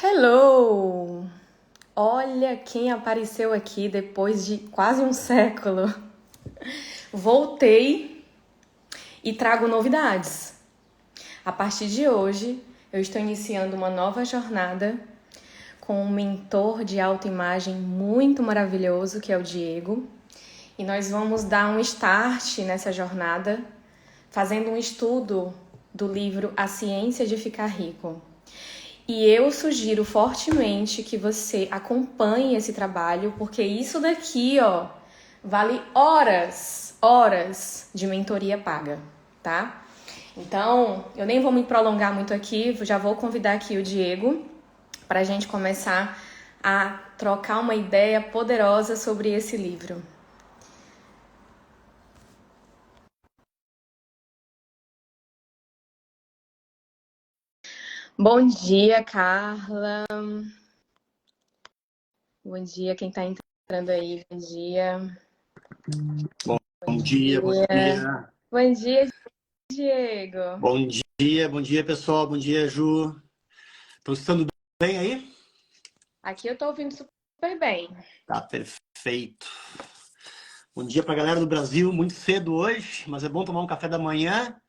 Hello! Olha quem apareceu aqui depois de quase um século. Voltei e trago novidades. A partir de hoje, eu estou iniciando uma nova jornada com um mentor de autoimagem muito maravilhoso, que é o Diego. E nós vamos dar um start nessa jornada, fazendo um estudo do livro A Ciência de Ficar Rico. E eu sugiro fortemente que você acompanhe esse trabalho, porque isso daqui, ó, vale horas de mentoria paga, tá? Então, eu nem vou me prolongar muito aqui, já vou convidar aqui o Diego para a gente começar a trocar uma ideia poderosa sobre esse livro. Bom dia, Carla. Bom dia, quem tá entrando aí. Bom dia. Bom dia, bom dia. Bom dia, Diego. Bom dia, pessoal. Bom dia, Ju. Estão estando bem aí? Aqui eu tô ouvindo super bem. Tá perfeito. Bom dia para a galera do Brasil, muito cedo hoje, mas é bom tomar um café da manhã,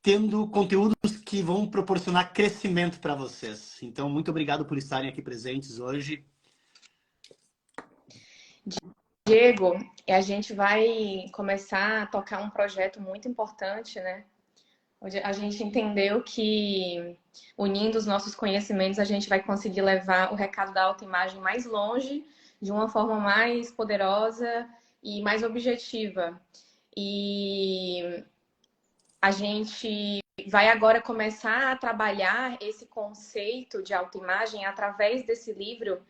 tendo conteúdos que vão proporcionar crescimento para vocês. Então, muito obrigado por estarem aqui presentes hoje. Diego, a gente vai começar a tocar um projeto muito importante, né? Onde a gente entendeu que unindo os nossos conhecimentos a gente vai conseguir levar o recado da autoimagem mais longe, de uma forma mais poderosa e mais objetiva. E a gente vai agora começar a trabalhar esse conceito de autoimagem através desse livro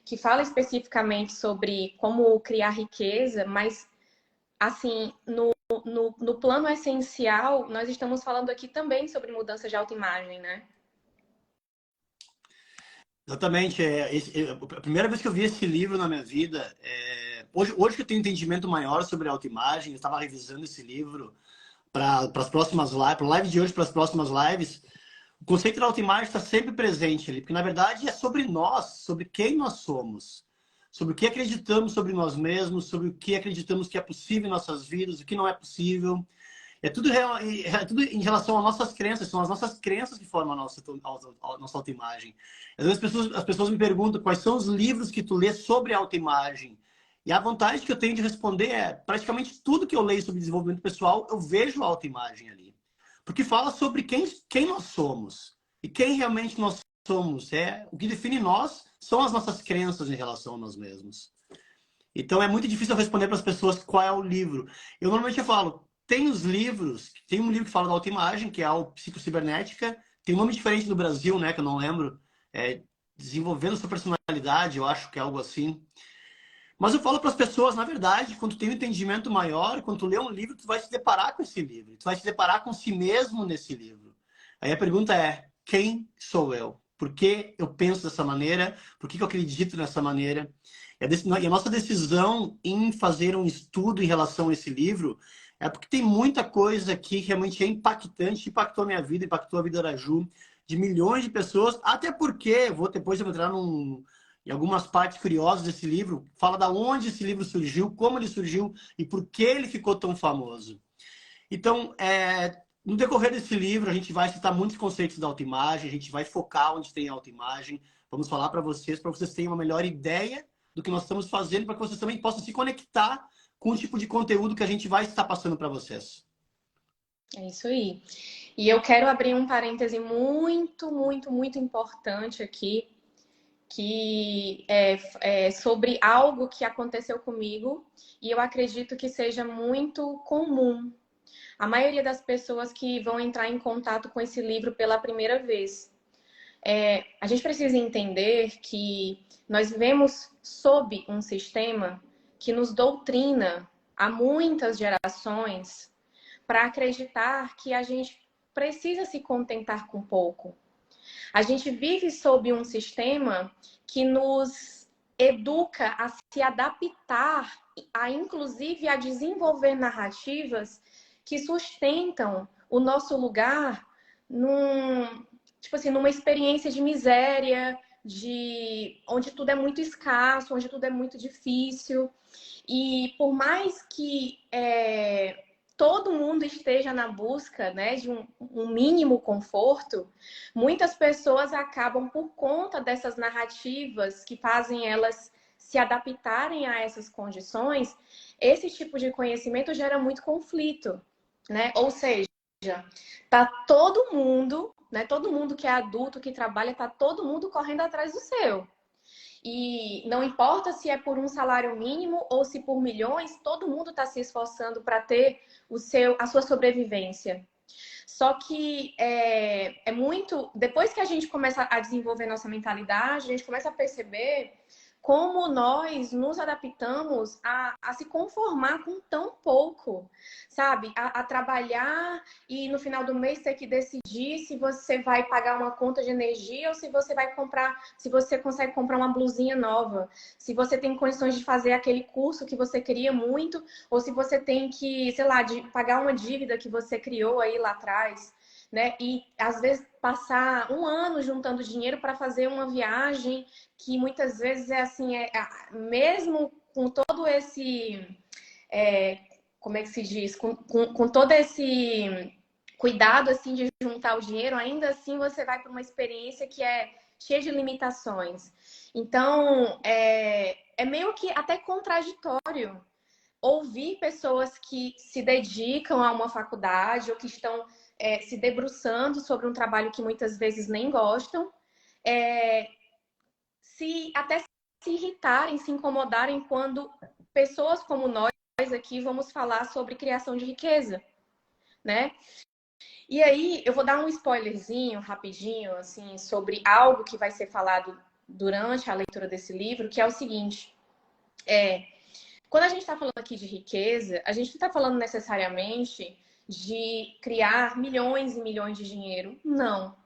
que fala especificamente sobre como criar riqueza, mas assim, no plano essencial, nós estamos falando aqui também sobre mudança de autoimagem, né? Exatamente. A primeira vez que eu vi esse livro na minha vida, hoje que eu tenho um entendimento maior sobre autoimagem, eu estava revisando esse livro para as próximas lives, para a live de hoje, para as próximas lives. O conceito da autoimagem está sempre presente ali, porque na verdade é sobre nós, sobre quem nós somos, sobre o que acreditamos sobre nós mesmos, sobre o que acreditamos que é possível em nossas vidas, o que não é possível. É tudo em relação às nossas crenças, são as nossas crenças que formam a nossa autoimagem. Às vezes as pessoas me perguntam quais são os livros que tu lê sobre autoimagem. E a vontade que eu tenho de responder é praticamente tudo que eu leio sobre desenvolvimento pessoal, eu vejo a autoimagem ali. Porque fala sobre quem nós somos. E quem realmente nós somos. O que define nós são as nossas crenças em relação a nós mesmos. Então é muito difícil eu responder para as pessoas qual é o livro. Eu normalmente falo, tem os livros, tem um livro que fala da autoimagem, que é o Psicocibernética, tem um nome diferente no Brasil, né, que eu não lembro, Desenvolvendo Sua Personalidade, eu acho que é algo assim. Mas eu falo para as pessoas, na verdade, quando tu tem um entendimento maior, quando tu lê um livro, tu vai se deparar com esse livro, tu vai se deparar com si mesmo nesse livro. Aí a pergunta é, quem sou eu? Por que eu penso dessa maneira? Por que eu acredito dessa maneira? E a nossa decisão em fazer um estudo em relação a esse livro é porque tem muita coisa aqui que realmente é impactante, impactou a minha vida, impactou a vida da Ju, de milhões de pessoas, até porque, depois eu vou entrar em algumas partes curiosas desse livro, fala da onde esse livro surgiu, como ele surgiu e por que ele ficou tão famoso. Então, no decorrer desse livro, a gente vai citar muitos conceitos da autoimagem, a gente vai focar onde tem autoimagem, vamos falar para vocês tenham uma melhor ideia do que nós estamos fazendo, para que vocês também possam se conectar com o tipo de conteúdo que a gente vai estar passando para vocês. É isso aí. E eu quero abrir um parêntese muito importante aqui, que é sobre algo que aconteceu comigo e eu acredito que seja muito comum. A maioria das pessoas que vão entrar em contato com esse livro pela primeira vez. A gente precisa entender que nós vivemos sob um sistema que nos doutrina há muitas gerações para acreditar que a gente precisa se contentar com pouco. A gente vive sob um sistema que nos educa a se adaptar, inclusive a desenvolver narrativas que sustentam o nosso lugar num, tipo assim, numa experiência de miséria, de onde tudo é muito escasso, onde tudo é muito difícil. E por mais que todo mundo esteja na busca, né, de um mínimo conforto, muitas pessoas acabam, por conta dessas narrativas que fazem elas se adaptarem a essas condições, esse tipo de conhecimento gera muito conflito, né? Ou seja, tá todo mundo, né? Todo mundo que é adulto, que trabalha, tá todo mundo correndo atrás do seu. E não importa se é por um salário mínimo ou se por milhões, todo mundo está se esforçando para ter a sua sobrevivência. Só que é muito. Depois que a gente começa a desenvolver nossa mentalidade, a gente começa a perceber como nós nos adaptamos a se conformar com tão pouco, sabe? A trabalhar e no final do mês ter que decidir se você vai pagar uma conta de energia ou se você vai comprar, se você consegue comprar uma blusinha nova, se você tem condições de fazer aquele curso que você queria muito, ou se você tem que, sei lá, de pagar uma dívida que você criou aí lá atrás. Né? E às vezes passar um ano juntando dinheiro para fazer uma viagem que muitas vezes é assim, mesmo com todo esse, como é que se diz, com todo esse cuidado assim de juntar o dinheiro, ainda assim você vai para uma experiência que é cheia de limitações. Então, é meio que até contraditório ouvir pessoas que se dedicam a uma faculdade ou que estão se debruçando sobre um trabalho que muitas vezes nem gostam, até se irritarem, se incomodarem quando pessoas como nós aqui vamos falar sobre criação de riqueza, né? E aí eu vou dar um spoilerzinho rapidinho, assim, sobre algo que vai ser falado durante a leitura desse livro, que é o seguinte: quando a gente está falando aqui de riqueza, a gente não está falando necessariamente de criar milhões e milhões de dinheiro. Não.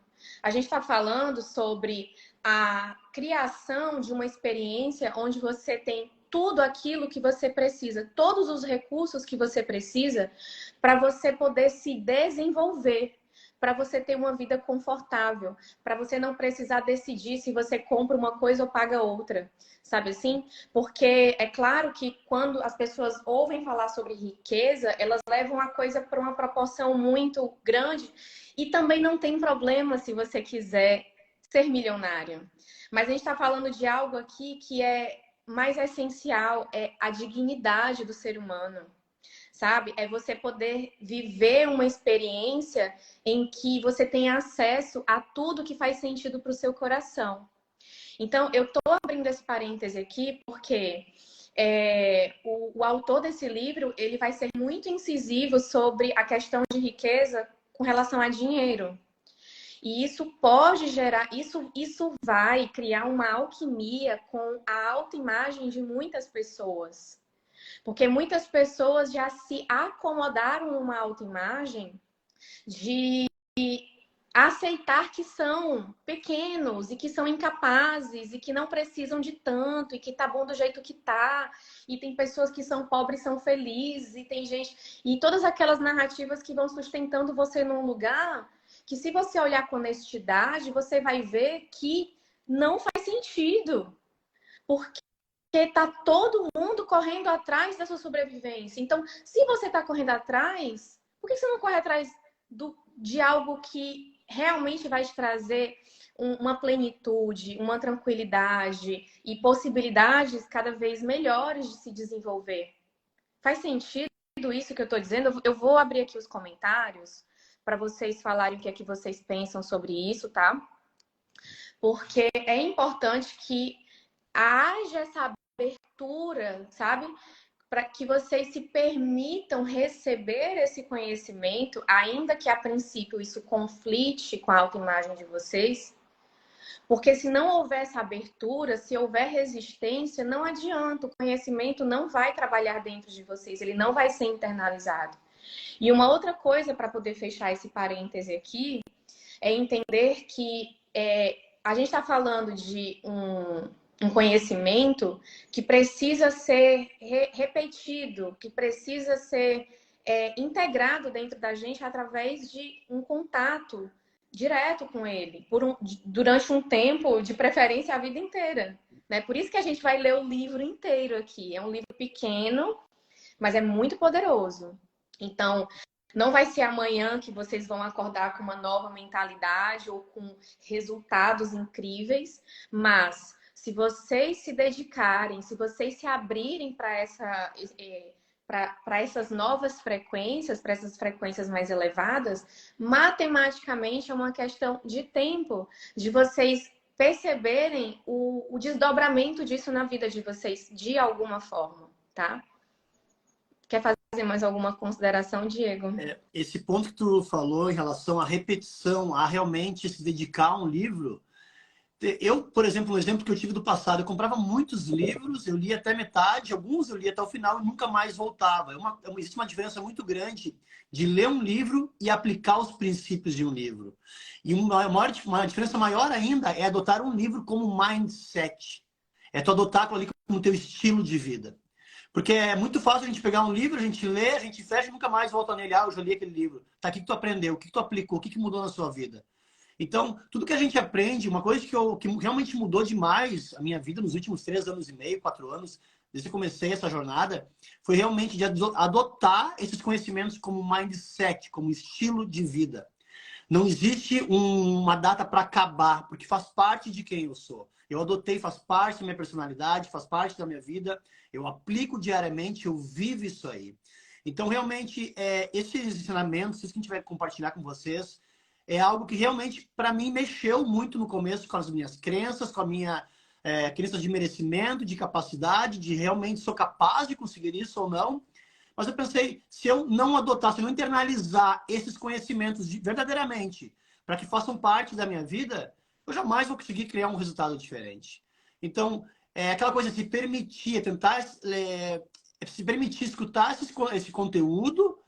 A gente está falando sobre a criação de uma experiência onde você tem tudo aquilo que você precisa, todos os recursos que você precisa para você poder se desenvolver, para você ter uma vida confortável, para você não precisar decidir se você compra uma coisa ou paga outra, sabe assim? Porque é claro que quando as pessoas ouvem falar sobre riqueza, elas levam a coisa para uma proporção muito grande e também não tem problema se você quiser ser milionário. Mas a gente está falando de algo aqui que é mais essencial, é a dignidade do ser humano, sabe? É você poder viver uma experiência em que você tem acesso a tudo que faz sentido para o seu coração. Então, eu estou abrindo esse parêntese aqui porque o autor desse livro ele vai ser muito incisivo sobre a questão de riqueza com relação a dinheiro. E isso pode gerar, isso vai criar uma alquimia com a autoimagem de muitas pessoas. Porque muitas pessoas já se acomodaram numa autoimagem de aceitar que são pequenos e que são incapazes e que não precisam de tanto e que tá bom do jeito que tá. E tem pessoas que são pobres e são felizes e tem gente... E todas aquelas narrativas que vão sustentando você num lugar que se você olhar com honestidade, você vai ver que não faz sentido. Porque tá todo mundo correndo atrás da sua sobrevivência. Então, se você tá correndo atrás, por que você não corre atrás de algo que realmente vai te trazer uma plenitude, uma tranquilidade e possibilidades cada vez melhores de se desenvolver? Faz sentido isso que eu estou dizendo? Eu vou abrir aqui os comentários para vocês falarem o que é que vocês pensam sobre isso, tá? Porque é importante que haja essa abertura, sabe? Para que vocês se permitam receber esse conhecimento, ainda que a princípio isso conflite com a autoimagem de vocês. Porque se não houver essa abertura, se houver resistência, não adianta, o conhecimento não vai trabalhar dentro de vocês, ele não vai ser internalizado. E uma outra coisa para poder fechar esse parêntese aqui é entender que a gente está falando de um conhecimento que precisa ser repetido, que precisa ser integrado dentro da gente através de um contato direto com ele, durante um tempo, de preferência a vida inteira. Né? Por isso que a gente vai ler o livro inteiro aqui. É um livro pequeno, mas é muito poderoso. Então, não vai ser amanhã que vocês vão acordar com uma nova mentalidade ou com resultados incríveis, mas se vocês se dedicarem, se vocês se abrirem para essas novas frequências, para essas frequências mais elevadas, matematicamente é uma questão de tempo, de vocês perceberem o desdobramento disso na vida de vocês, de alguma forma, tá? Quer fazer mais alguma consideração, Diego? Esse ponto que tu falou em relação à repetição, a realmente se dedicar a um livro. Eu, por exemplo, um exemplo que eu tive do passado, eu comprava muitos livros, eu lia até metade, alguns eu lia até o final e nunca mais voltava. Existe uma diferença muito grande de ler um livro e aplicar os princípios de um livro. E uma diferença maior ainda é adotar um livro como mindset. É tu adotar aquilo ali como teu estilo de vida. Porque é muito fácil a gente pegar um livro, a gente lê, a gente fecha e nunca mais volta nele. Ah, eu já li aquele livro. Tá, o que tu aprendeu? O que tu aplicou? O que mudou na sua vida? Então, tudo que a gente aprende, uma coisa que realmente mudou demais a minha vida nos últimos 3 anos e meio, 4 anos, desde que eu comecei essa jornada, foi realmente de adotar esses conhecimentos como mindset, como estilo de vida. Não existe uma data para acabar, porque faz parte de quem eu sou. Eu adotei, faz parte da minha personalidade, faz parte da minha vida. Eu aplico diariamente, eu vivo isso aí. Então, realmente, esses ensinamentos, isso que a gente vai compartilhar com vocês, é algo que realmente, para mim, mexeu muito no começo com as minhas crenças, com a minha crença de merecimento, de capacidade, de realmente sou capaz de conseguir isso ou não. Mas eu pensei, se eu não adotar, se eu não internalizar esses conhecimentos verdadeiramente, para que façam parte da minha vida, eu jamais vou conseguir criar um resultado diferente. Então, aquela coisa de se permitir, tentar se permitir escutar esse conteúdo,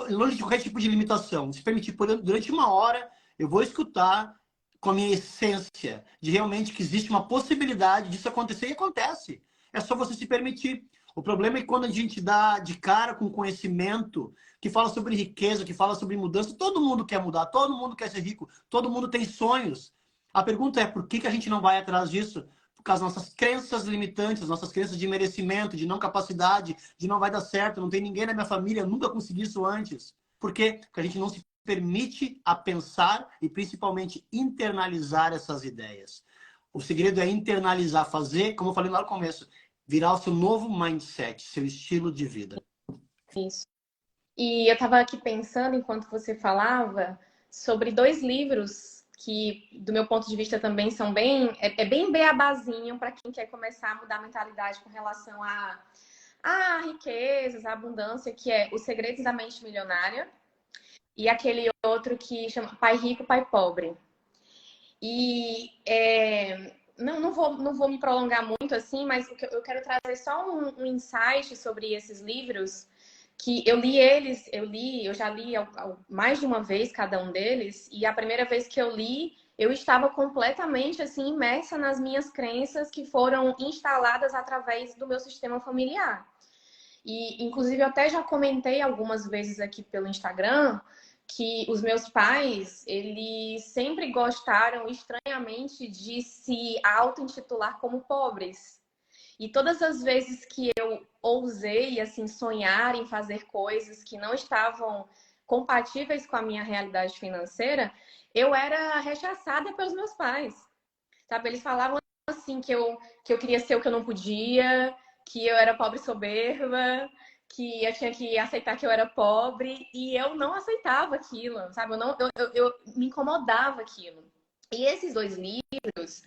longe de qualquer tipo de limitação. Se permitir, durante 1 hora, eu vou escutar com a minha essência, de realmente que existe uma possibilidade disso acontecer e acontece. É só você se permitir. O problema é que quando a gente dá de cara com conhecimento que fala sobre riqueza, que fala sobre mudança, todo mundo quer mudar, todo mundo quer ser rico, todo mundo tem sonhos. A pergunta é por que a gente não vai atrás disso? Por causa das nossas crenças limitantes, nossas crenças de merecimento, de não capacidade, de não vai dar certo, não tem ninguém na minha família, eu nunca consegui isso antes. Por quê? Porque a gente não se permite a pensar e principalmente internalizar essas ideias. O segredo é internalizar, fazer, como eu falei lá no começo, virar o seu novo mindset, seu estilo de vida. Isso. E eu estava aqui pensando, enquanto você falava, sobre 2 livros que, do meu ponto de vista, também são bem beabazinho para quem quer começar a mudar a mentalidade com relação a riquezas, a abundância, que é Os Segredos da Mente Milionária e aquele outro que chama Pai Rico, Pai Pobre. E não vou me prolongar muito assim, mas eu quero trazer só um insight sobre esses livros, que eu já li mais de uma vez cada um deles, e a primeira vez que eu li, eu estava completamente assim imersa nas minhas crenças que foram instaladas através do meu sistema familiar. E, inclusive, eu até já comentei algumas vezes aqui pelo Instagram que os meus pais, eles sempre gostaram estranhamente de se auto-intitular como pobres. E todas as vezes que eu ousei, assim, sonhar em fazer coisas que não estavam compatíveis com a minha realidade financeira, eu era rechaçada pelos meus pais. Sabe? Eles falavam assim que eu queria ser o que eu não podia, que eu era pobre soberba, que eu tinha que aceitar que eu era pobre, e eu não aceitava aquilo, sabe? Eu me incomodava aquilo. E esses 2 livros,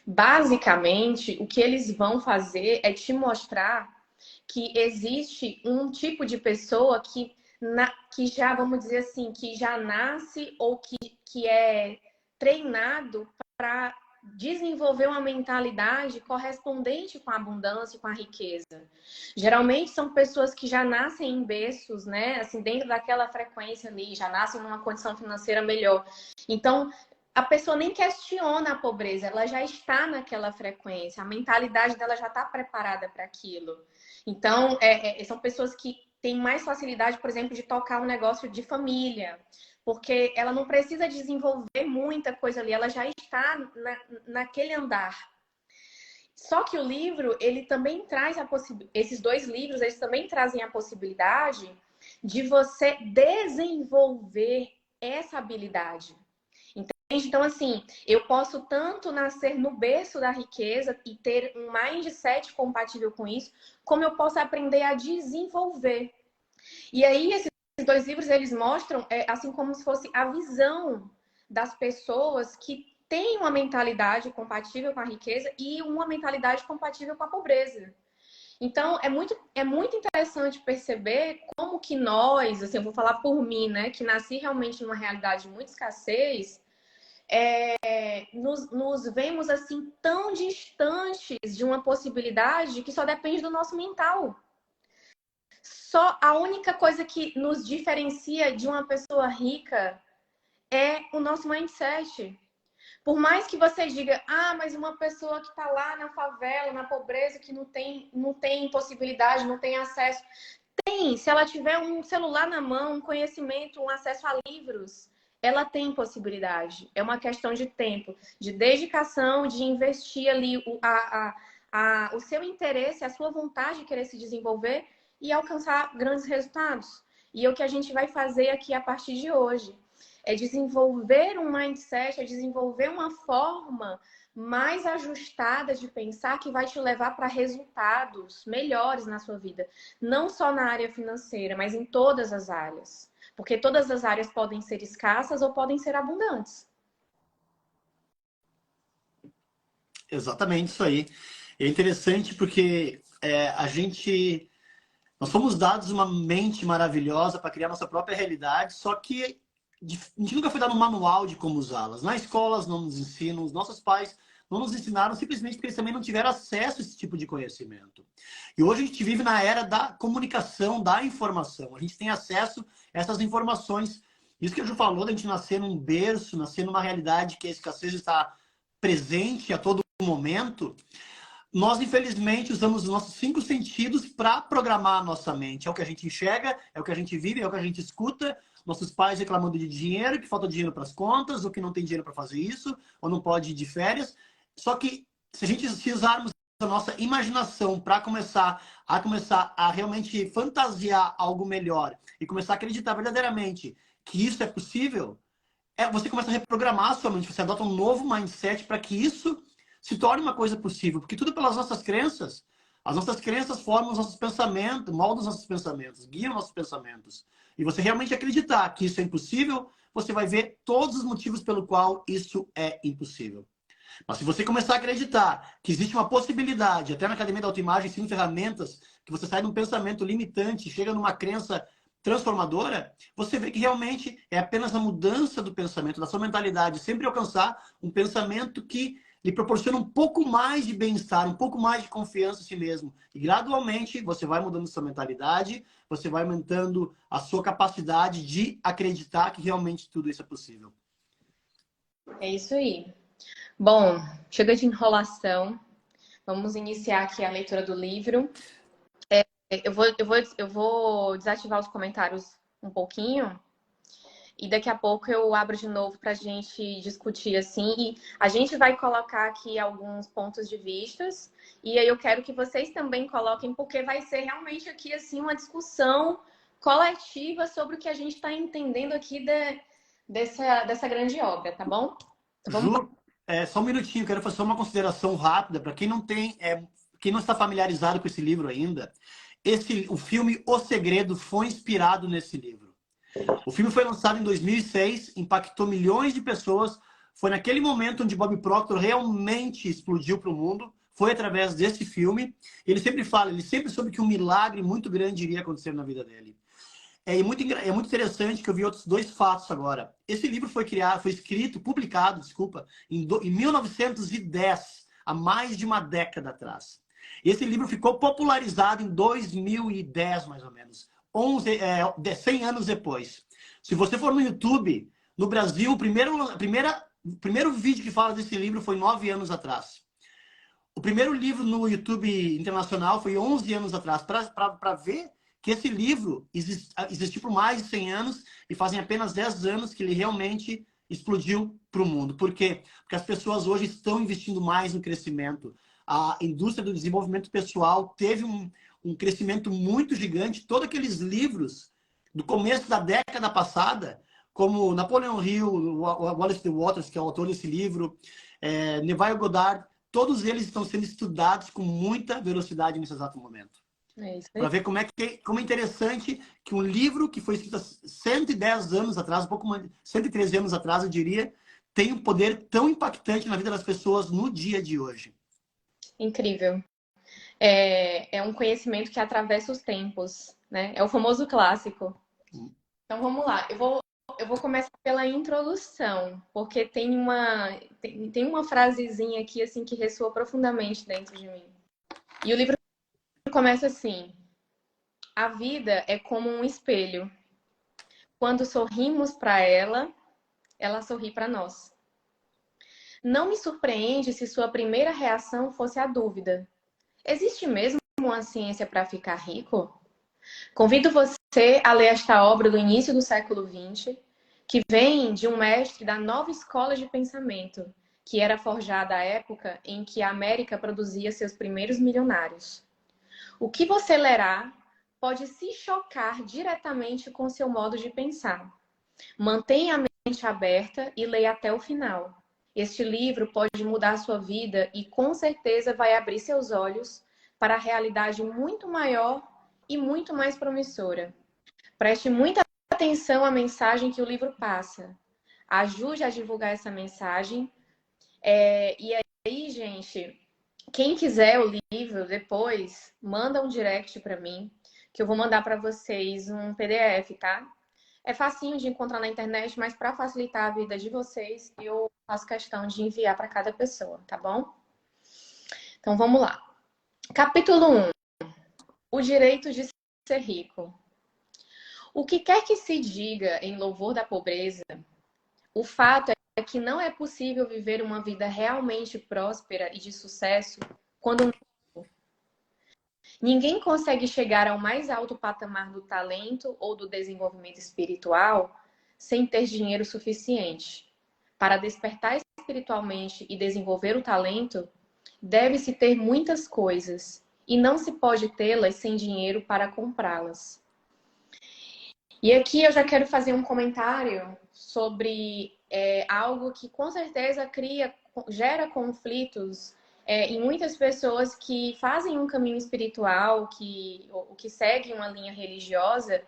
basicamente, o que eles vão fazer é te mostrar que existe um tipo de pessoa que já, vamos dizer assim, que já nasce ou que é treinado para desenvolver uma mentalidade correspondente com a abundância e com a riqueza. Geralmente são pessoas que já nascem em berços, né? Assim, dentro daquela frequência ali, já nascem numa condição financeira melhor. Então, a pessoa nem questiona a pobreza, ela já está naquela frequência, a mentalidade dela já está preparada para aquilo. Então, são pessoas que têm mais facilidade, por exemplo, de tocar um negócio de família. porque ela não precisa desenvolver muita coisa ali, ela já está naquele andar. Só que o livro, ele também traz a possibilidade, esses dois livros, eles também trazem a possibilidade de você desenvolver essa habilidade. Entende? Então, assim, eu posso tanto nascer no berço da riqueza e ter um mindset compatível com isso, como eu posso aprender a desenvolver. E aí, esses dois livros, eles mostram, assim como se fosse a visão das pessoas que têm uma mentalidade compatível com a riqueza e uma mentalidade compatível com a pobreza. Então, é muito interessante perceber como que nós, assim, eu vou falar por mim, né, que nasci realmente numa realidade de muita escassez, nos vemos, assim, tão distantes de uma possibilidade que só depende do nosso mental. Só a única coisa que nos diferencia de uma pessoa rica é o nosso mindset. Por mais que você diga, mas uma pessoa que está lá na favela, na pobreza, que não tem possibilidade, não tem acesso. Tem, se ela tiver um celular na mão, um conhecimento, um acesso a livros, ela tem possibilidade. É uma questão de tempo, de dedicação, de investir ali o seu interesse, a sua vontade de querer se desenvolver e alcançar grandes resultados. E é o que a gente vai fazer aqui a partir de hoje. É desenvolver um mindset, é desenvolver uma forma mais ajustada de pensar que vai te levar para resultados melhores na sua vida. Não só na área financeira, mas em todas as áreas. Porque todas as áreas podem ser escassas ou podem ser abundantes. Exatamente isso aí. É interessante porque nós fomos dados uma mente maravilhosa para criar nossa própria realidade, só que a gente nunca foi dado um manual de como usá-las. Nas escolas não nos ensinam, os nossos pais não nos ensinaram simplesmente porque eles também não tiveram acesso a esse tipo de conhecimento. E hoje a gente vive na era da comunicação, da informação. A gente tem acesso a essas informações. Isso que a Ju falou, da gente nascer num berço, nascer numa realidade que a escassez está presente a todo momento. Nós, infelizmente, usamos os nossos 5 sentidos para programar a nossa mente. É o que a gente enxerga, é o que a gente vive, é o que a gente escuta. Nossos pais reclamando de dinheiro, que falta dinheiro para as contas, ou que não tem dinheiro para fazer isso, ou não pode ir de férias. Só que se usarmos a nossa imaginação para começar a realmente fantasiar algo melhor e começar a acreditar verdadeiramente que isso é possível, você começa a reprogramar a sua mente, você adota um novo mindset para que isso se torne uma coisa possível. Porque tudo pelas nossas crenças. As nossas crenças formam os nossos pensamentos, moldam os nossos pensamentos, guiam nossos pensamentos. E você realmente acreditar que isso é impossível, você vai ver todos os motivos pelo qual isso é impossível. Mas se você começar a acreditar que existe uma possibilidade, até na Academia da Autoimagem, ensino ferramentas, que você sai de um pensamento limitante, chega numa crença transformadora, você vê que realmente é apenas a mudança do pensamento, da sua mentalidade, sempre alcançar um pensamento que lhe proporciona um pouco mais de bem-estar, um pouco mais de confiança em si mesmo. E gradualmente você vai mudando sua mentalidade, você vai aumentando a sua capacidade de acreditar que realmente tudo isso é possível. É isso aí. Bom, chega de enrolação. Vamos iniciar aqui a leitura do livro. Eu vou desativar os comentários um pouquinho. E daqui a pouco eu abro de novo para a gente discutir assim. E a gente vai colocar aqui alguns pontos de vistas. E aí eu quero que vocês também coloquem, porque vai ser realmente aqui assim uma discussão coletiva sobre o que a gente está entendendo aqui dessa grande obra, tá bom? Vamos... Ju, só um minutinho, quero fazer uma consideração rápida para quem não tem, quem não está familiarizado com esse livro ainda. O filme O Segredo foi inspirado nesse livro. O filme foi lançado em 2006, impactou milhões de pessoas. Foi naquele momento onde Bob Proctor realmente explodiu para o mundo. Foi através desse filme. Ele sempre soube que um milagre muito grande iria acontecer na vida dele. É muito interessante que eu vi outros 2 fatos agora. Esse livro foi publicado, em 1910, há mais de uma década atrás. Esse livro ficou popularizado em 2010, mais ou menos. 100 anos depois. Se você for no YouTube, no Brasil, o primeiro vídeo que fala desse livro foi 9 anos atrás. O primeiro livro no YouTube internacional foi 11 anos atrás. Para ver que esse livro existiu por mais de 100 anos e fazem apenas 10 anos que ele realmente explodiu para o mundo. Por quê? Porque as pessoas hoje estão investindo mais no crescimento. A indústria do desenvolvimento pessoal teve um crescimento muito gigante. Todos aqueles livros do começo da década passada, como Napoleon Hill, Wallace D. Wattles, que é o autor desse livro, Neville Goddard, todos eles estão sendo estudados com muita velocidade nesse exato momento. É isso aí. Para ver como é interessante que um livro que foi escrito há 110 anos atrás, um pouco mais, 113 anos atrás, eu diria, tem um poder tão impactante na vida das pessoas no dia de hoje. Incrível. É um conhecimento que atravessa os tempos, né? É o famoso clássico. Então vamos lá. Eu vou começar pela introdução, porque tem uma frasezinha aqui assim que ressoa profundamente dentro de mim. E o livro começa assim: a vida é como um espelho. Quando sorrimos para ela, ela sorri para nós. Não me surpreende se sua primeira reação fosse a dúvida. Existe mesmo uma ciência para ficar rico? Convido você a ler esta obra do início do século XX, que vem de um mestre da nova escola de pensamento, que era forjada à época em que a América produzia seus primeiros milionários. O que você lerá pode se chocar diretamente com seu modo de pensar. Mantenha a mente aberta e leia até o final. Este livro pode mudar sua vida e com certeza vai abrir seus olhos para a realidade muito maior e muito mais promissora. Preste muita atenção à mensagem que o livro passa. Ajude a divulgar essa mensagem. E aí, gente, quem quiser o livro depois, manda um direct para mim, que eu vou mandar para vocês um PDF, tá? É facinho de encontrar na internet, mas para facilitar a vida de vocês, eu faço questão de enviar para cada pessoa, tá bom? Então vamos lá. Capítulo 1. O direito de ser rico. O que quer que se diga em louvor da pobreza, o fato é que não é possível viver uma vida realmente próspera e de sucesso quando ninguém consegue chegar ao mais alto patamar do talento ou do desenvolvimento espiritual sem ter dinheiro suficiente. Para despertar espiritualmente e desenvolver o talento, deve-se ter muitas coisas e não se pode tê-las sem dinheiro para comprá-las. E aqui eu já quero fazer um comentário sobre algo que com certeza gera conflitos em muitas pessoas que fazem um caminho espiritual, que seguem uma linha religiosa,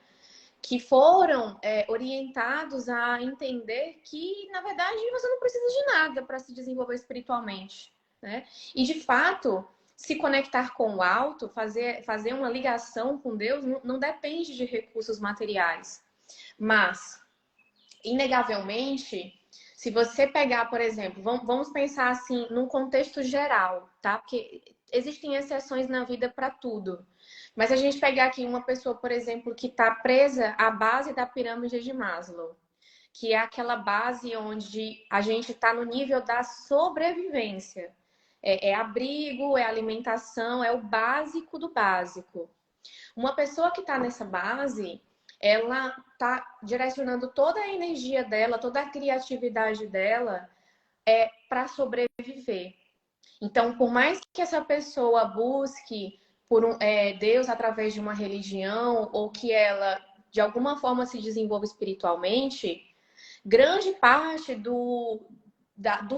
que foram orientados a entender que, na verdade, você não precisa de nada para se desenvolver espiritualmente, né? E, de fato, se conectar com o alto, fazer uma ligação com Deus, não depende de recursos materiais. Mas, inegavelmente, se você pegar, por exemplo, vamos pensar assim, num contexto geral, tá? Porque existem exceções na vida para tudo. Mas a gente pegar aqui uma pessoa, por exemplo, que está presa à base da pirâmide de Maslow, que é aquela base onde a gente está no nível da sobrevivência. É abrigo, é alimentação, é o básico do básico. Uma pessoa que está nessa base, ela está direcionando toda a energia dela, toda a criatividade dela para sobreviver. Então, por mais que essa pessoa busque por Deus através de uma religião ou que ela, de alguma forma, se desenvolva espiritualmente, grande parte do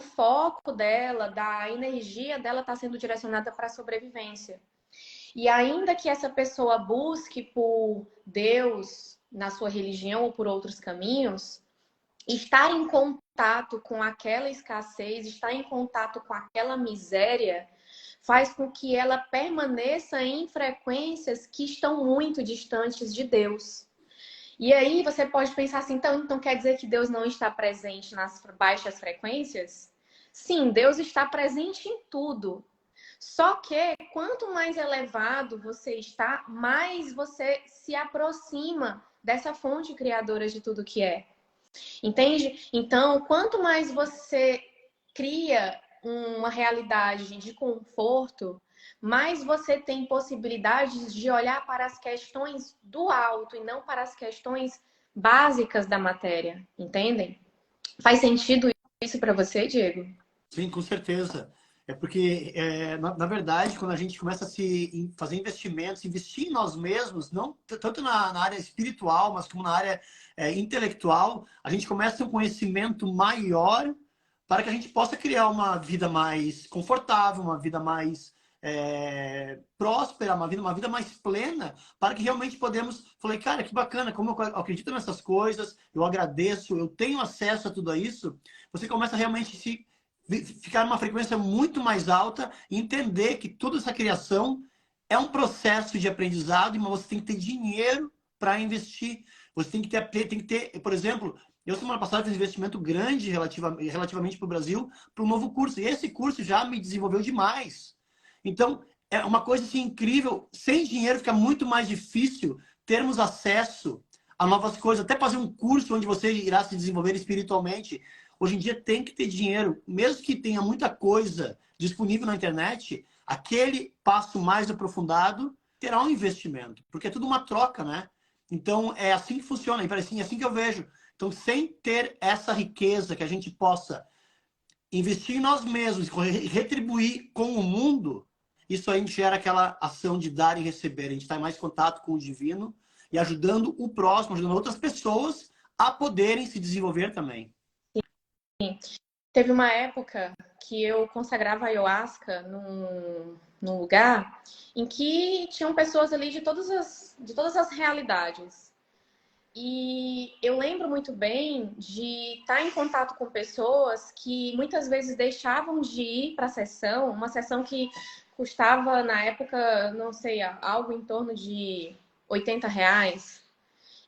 foco dela, da energia dela está sendo direcionada para a sobrevivência. E ainda que essa pessoa busque por Deus na sua religião ou por outros caminhos, estar em contato com aquela escassez, estar em contato com aquela miséria, faz com que ela permaneça em frequências que estão muito distantes de Deus. E aí você pode pensar assim, então quer dizer que Deus não está presente nas baixas frequências? Sim, Deus está presente em tudo. Só que quanto mais elevado você está, mais você se aproxima dessa fonte criadora de tudo que é. Entende? Então, quanto mais você cria uma realidade de conforto, mais você tem possibilidades de olhar para as questões do alto e não para as questões básicas da matéria, entendem? Faz sentido isso para você, Diego? Sim, com certeza. É porque, na verdade, quando a gente começa a fazer investimentos, investir em nós mesmos, não tanto na área espiritual, mas como na área intelectual, a gente começa a ter um conhecimento maior para que a gente possa criar uma vida mais confortável, uma vida mais próspera, uma vida mais plena, para que realmente podemos... Falei, cara, que bacana, como eu acredito nessas coisas, eu agradeço, eu tenho acesso a tudo isso. Você começa a realmente ficar numa frequência muito mais alta e entender que toda essa criação é um processo de aprendizado, mas você tem que ter dinheiro para investir. Você tem que ter, por exemplo, eu semana passada fiz um investimento grande relativamente para o Brasil, para um novo curso. E esse curso já me desenvolveu demais. Então, é uma coisa assim, incrível. Sem dinheiro fica muito mais difícil termos acesso a novas coisas. Até fazer um curso onde você irá se desenvolver espiritualmente. Hoje em dia tem que ter dinheiro. Mesmo que tenha muita coisa disponível na internet, aquele passo mais aprofundado terá um investimento. Porque é tudo uma troca, né? Então, é assim que funciona. É assim que eu vejo. Então, sem ter essa riqueza que a gente possa investir em nós mesmos, retribuir com o mundo, isso aí gera aquela ação de dar e receber. A gente está em mais contato com o divino e ajudando o próximo, ajudando outras pessoas a poderem se desenvolver também. Teve uma época que eu consagrava ayahuasca num lugar em que tinham pessoas ali de todas as realidades. E eu lembro muito bem de estar em contato com pessoas que muitas vezes deixavam de ir para a sessão, uma sessão que custava na época, não sei, algo em torno de R$ 80.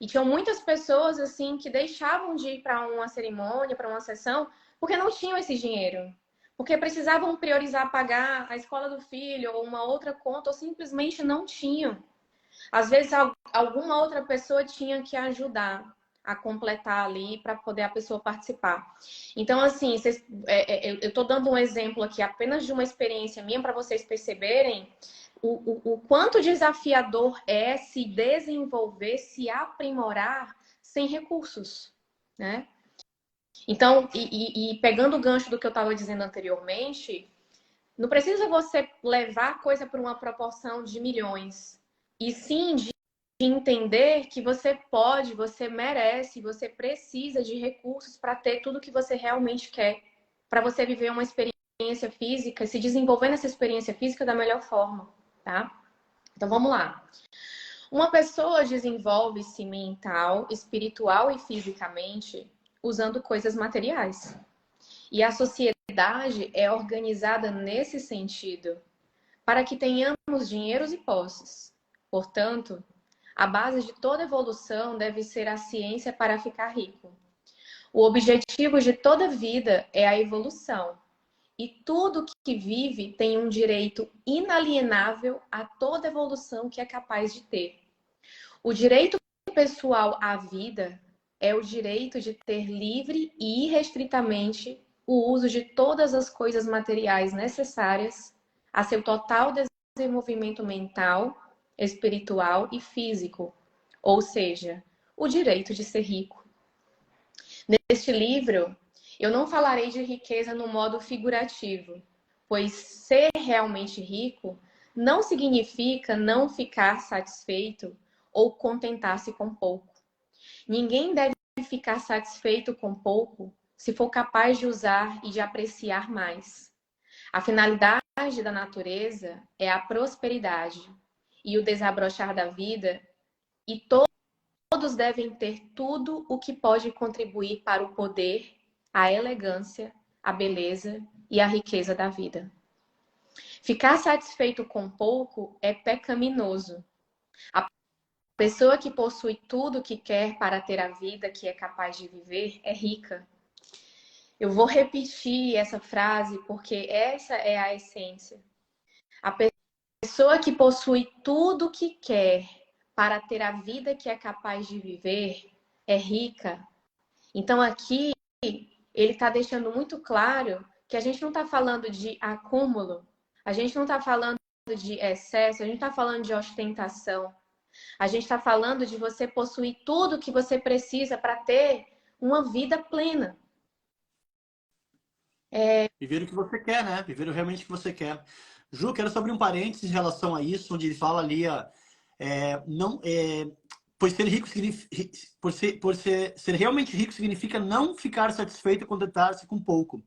E tinham muitas pessoas assim que deixavam de ir para uma cerimônia, para uma sessão, porque não tinham esse dinheiro. Porque precisavam priorizar pagar a escola do filho ou uma outra conta, ou simplesmente não tinham. Às vezes alguma outra pessoa tinha que ajudar a completar ali para poder a pessoa participar. Então, assim, eu estou dando um exemplo aqui apenas de uma experiência minha para vocês perceberem o quanto desafiador é se desenvolver, se aprimorar sem recursos, né? Então, pegando o gancho do que eu estava dizendo anteriormente, não precisa você levar a coisa para uma proporção de milhões, e sim de entender que você pode, você merece, você precisa de recursos para ter tudo que você realmente quer, para você viver uma experiência física, se desenvolver nessa experiência física da melhor forma, tá? Então vamos lá. Uma pessoa desenvolve-se mental, espiritual e fisicamente usando coisas materiais. E a sociedade é organizada nesse sentido, para que tenhamos dinheiros e posses. Portanto, a base de toda evolução deve ser a ciência para ficar rico. O objetivo de toda vida é a evolução. E tudo que vive tem um direito inalienável a toda evolução que é capaz de ter. O direito pessoal à vida é o direito de ter livre e irrestritamente o uso de todas as coisas materiais necessárias a seu total desenvolvimento mental, espiritual e físico, ou seja, o direito de ser rico. Neste livro, eu não falarei de riqueza no modo figurativo, pois ser realmente rico não significa não ficar satisfeito ou contentar-se com pouco. Ninguém deve ficar satisfeito com pouco se for capaz de usar e de apreciar mais. A finalidade da natureza é a prosperidade e o desabrochar da vida, e todos devem ter tudo o que pode contribuir para o poder, a elegância, a beleza e a riqueza da vida. Ficar satisfeito com pouco é pecaminoso. A pessoa que possui tudo o que quer para ter a vida que é capaz de viver é rica. Eu vou repetir essa frase porque essa é a essência. A pessoa que possui tudo o que quer para ter a vida que é capaz de viver é rica. Então aqui ele está deixando muito claro que a gente não está falando de acúmulo, a gente não está falando de excesso, a gente está falando de ostentação. A gente está falando de você possuir tudo que você precisa para ter uma vida plena. Viver o que você quer, né? Viver realmente o que você quer. Ju, quero só abrir um parênteses em relação a isso, onde ele fala ali, ó, não, pois ser rico significa, ser realmente rico significa não ficar satisfeito e contentar-se com pouco.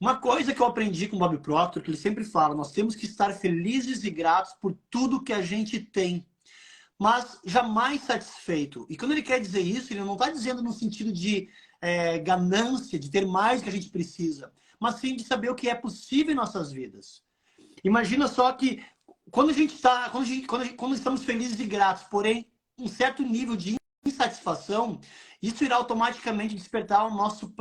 Uma coisa que eu aprendi com o Bob Proctor, que ele sempre fala, nós temos que estar felizes e gratos por tudo que a gente tem, mas jamais satisfeito. E quando ele quer dizer isso, ele não está dizendo no sentido de ganância, de ter mais do que a gente precisa, mas sim de saber o que é possível em nossas vidas. Imagina só que quando a gente está, quando estamos felizes e gratos, porém um certo nível de insatisfação, isso irá automaticamente despertar o nosso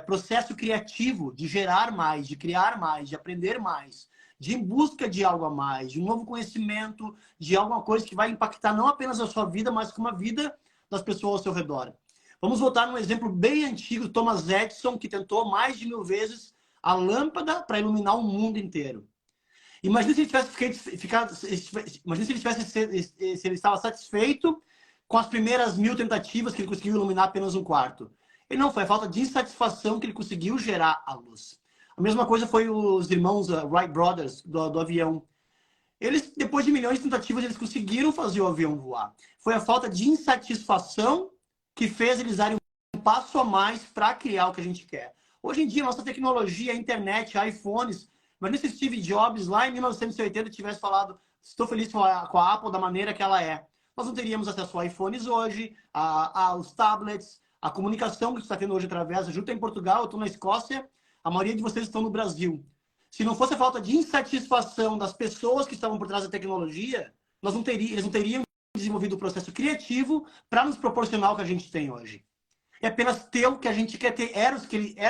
processo criativo de gerar mais, de criar mais, de aprender mais, de ir em busca de algo a mais, de um novo conhecimento, de alguma coisa que vai impactar não apenas a sua vida, mas como a vida das pessoas ao seu redor. Vamos voltar num exemplo bem antigo, Thomas Edison, que tentou mais de 1000 vezes a lâmpada para iluminar o mundo inteiro. Imagina se ele se ele estava satisfeito com as primeiras 1000 tentativas que ele conseguiu iluminar apenas um quarto. E não, foi a falta de insatisfação que ele conseguiu gerar a luz. A mesma coisa foi os irmãos Wright Brothers do avião. Eles, depois de milhões de tentativas, eles conseguiram fazer o avião voar. Foi a falta de insatisfação que fez eles darem um passo a mais para criar o que a gente quer. Hoje em dia, nossa tecnologia, a internet, iPhones, imagina se Steve Jobs, lá em 1980, tivesse falado estou feliz com a Apple da maneira que ela é. Nós não teríamos acesso a iPhones hoje, aos tablets, a comunicação que está tendo hoje através. A Ju está em Portugal, eu estou na Escócia, a maioria de vocês estão no Brasil. Se não fosse a falta de insatisfação das pessoas que estavam por trás da tecnologia, eles não teriam desenvolvido o processo criativo para nos proporcionar o que a gente tem hoje. É apenas ter o que a gente quer ter. Era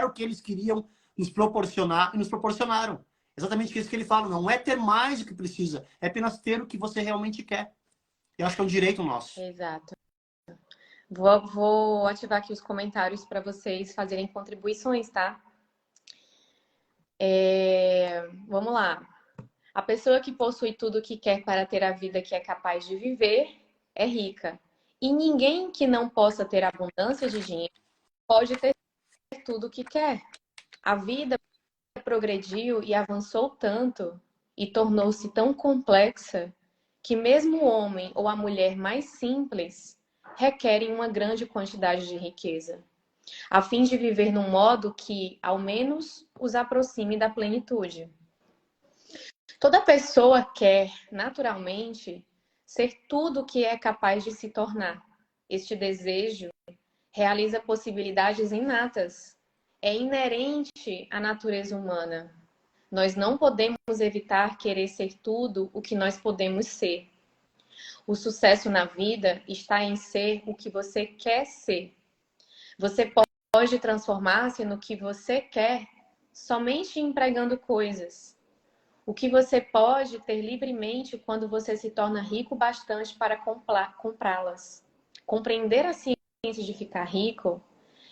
o que eles queriam nos proporcionar e nos proporcionaram. Exatamente isso que ele fala. Não é ter mais do que precisa, é apenas ter o que você realmente quer. Eu acho que é um direito nosso. Exato. Vou ativar aqui os comentários para vocês fazerem contribuições, tá? Vamos lá. A pessoa que possui tudo o que quer para ter a vida que é capaz de viver é rica. E ninguém que não possa ter abundância de dinheiro pode ter tudo o que quer. A vida progrediu e avançou tanto e tornou-se tão complexa que mesmo o homem ou a mulher mais simples requerem uma grande quantidade de riqueza, a fim de viver num modo que, ao menos, os aproxime da plenitude. Toda pessoa quer, naturalmente, ser tudo o que é capaz de se tornar. Este desejo realiza possibilidades inatas. É inerente à natureza humana. Nós não podemos evitar querer ser tudo o que nós podemos ser. O sucesso na vida está em ser o que você quer ser. Você pode transformar-se no que você quer somente empregando coisas. O que você pode ter livremente quando você se torna rico bastante para comprá-las. Compreender a ciência de ficar rico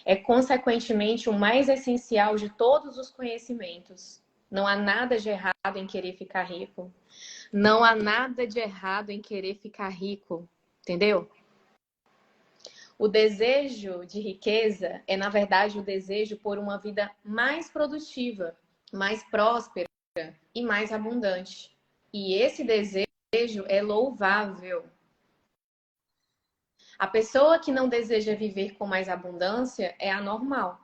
é, consequentemente, o mais essencial de todos os conhecimentos. Não há nada de errado em querer ficar rico. Não há nada de errado em querer ficar rico. Entendeu? O desejo de riqueza é, na verdade, o desejo por uma vida mais produtiva, mais próspera e mais abundante. E esse desejo é louvável. A pessoa que não deseja viver com mais abundância é anormal.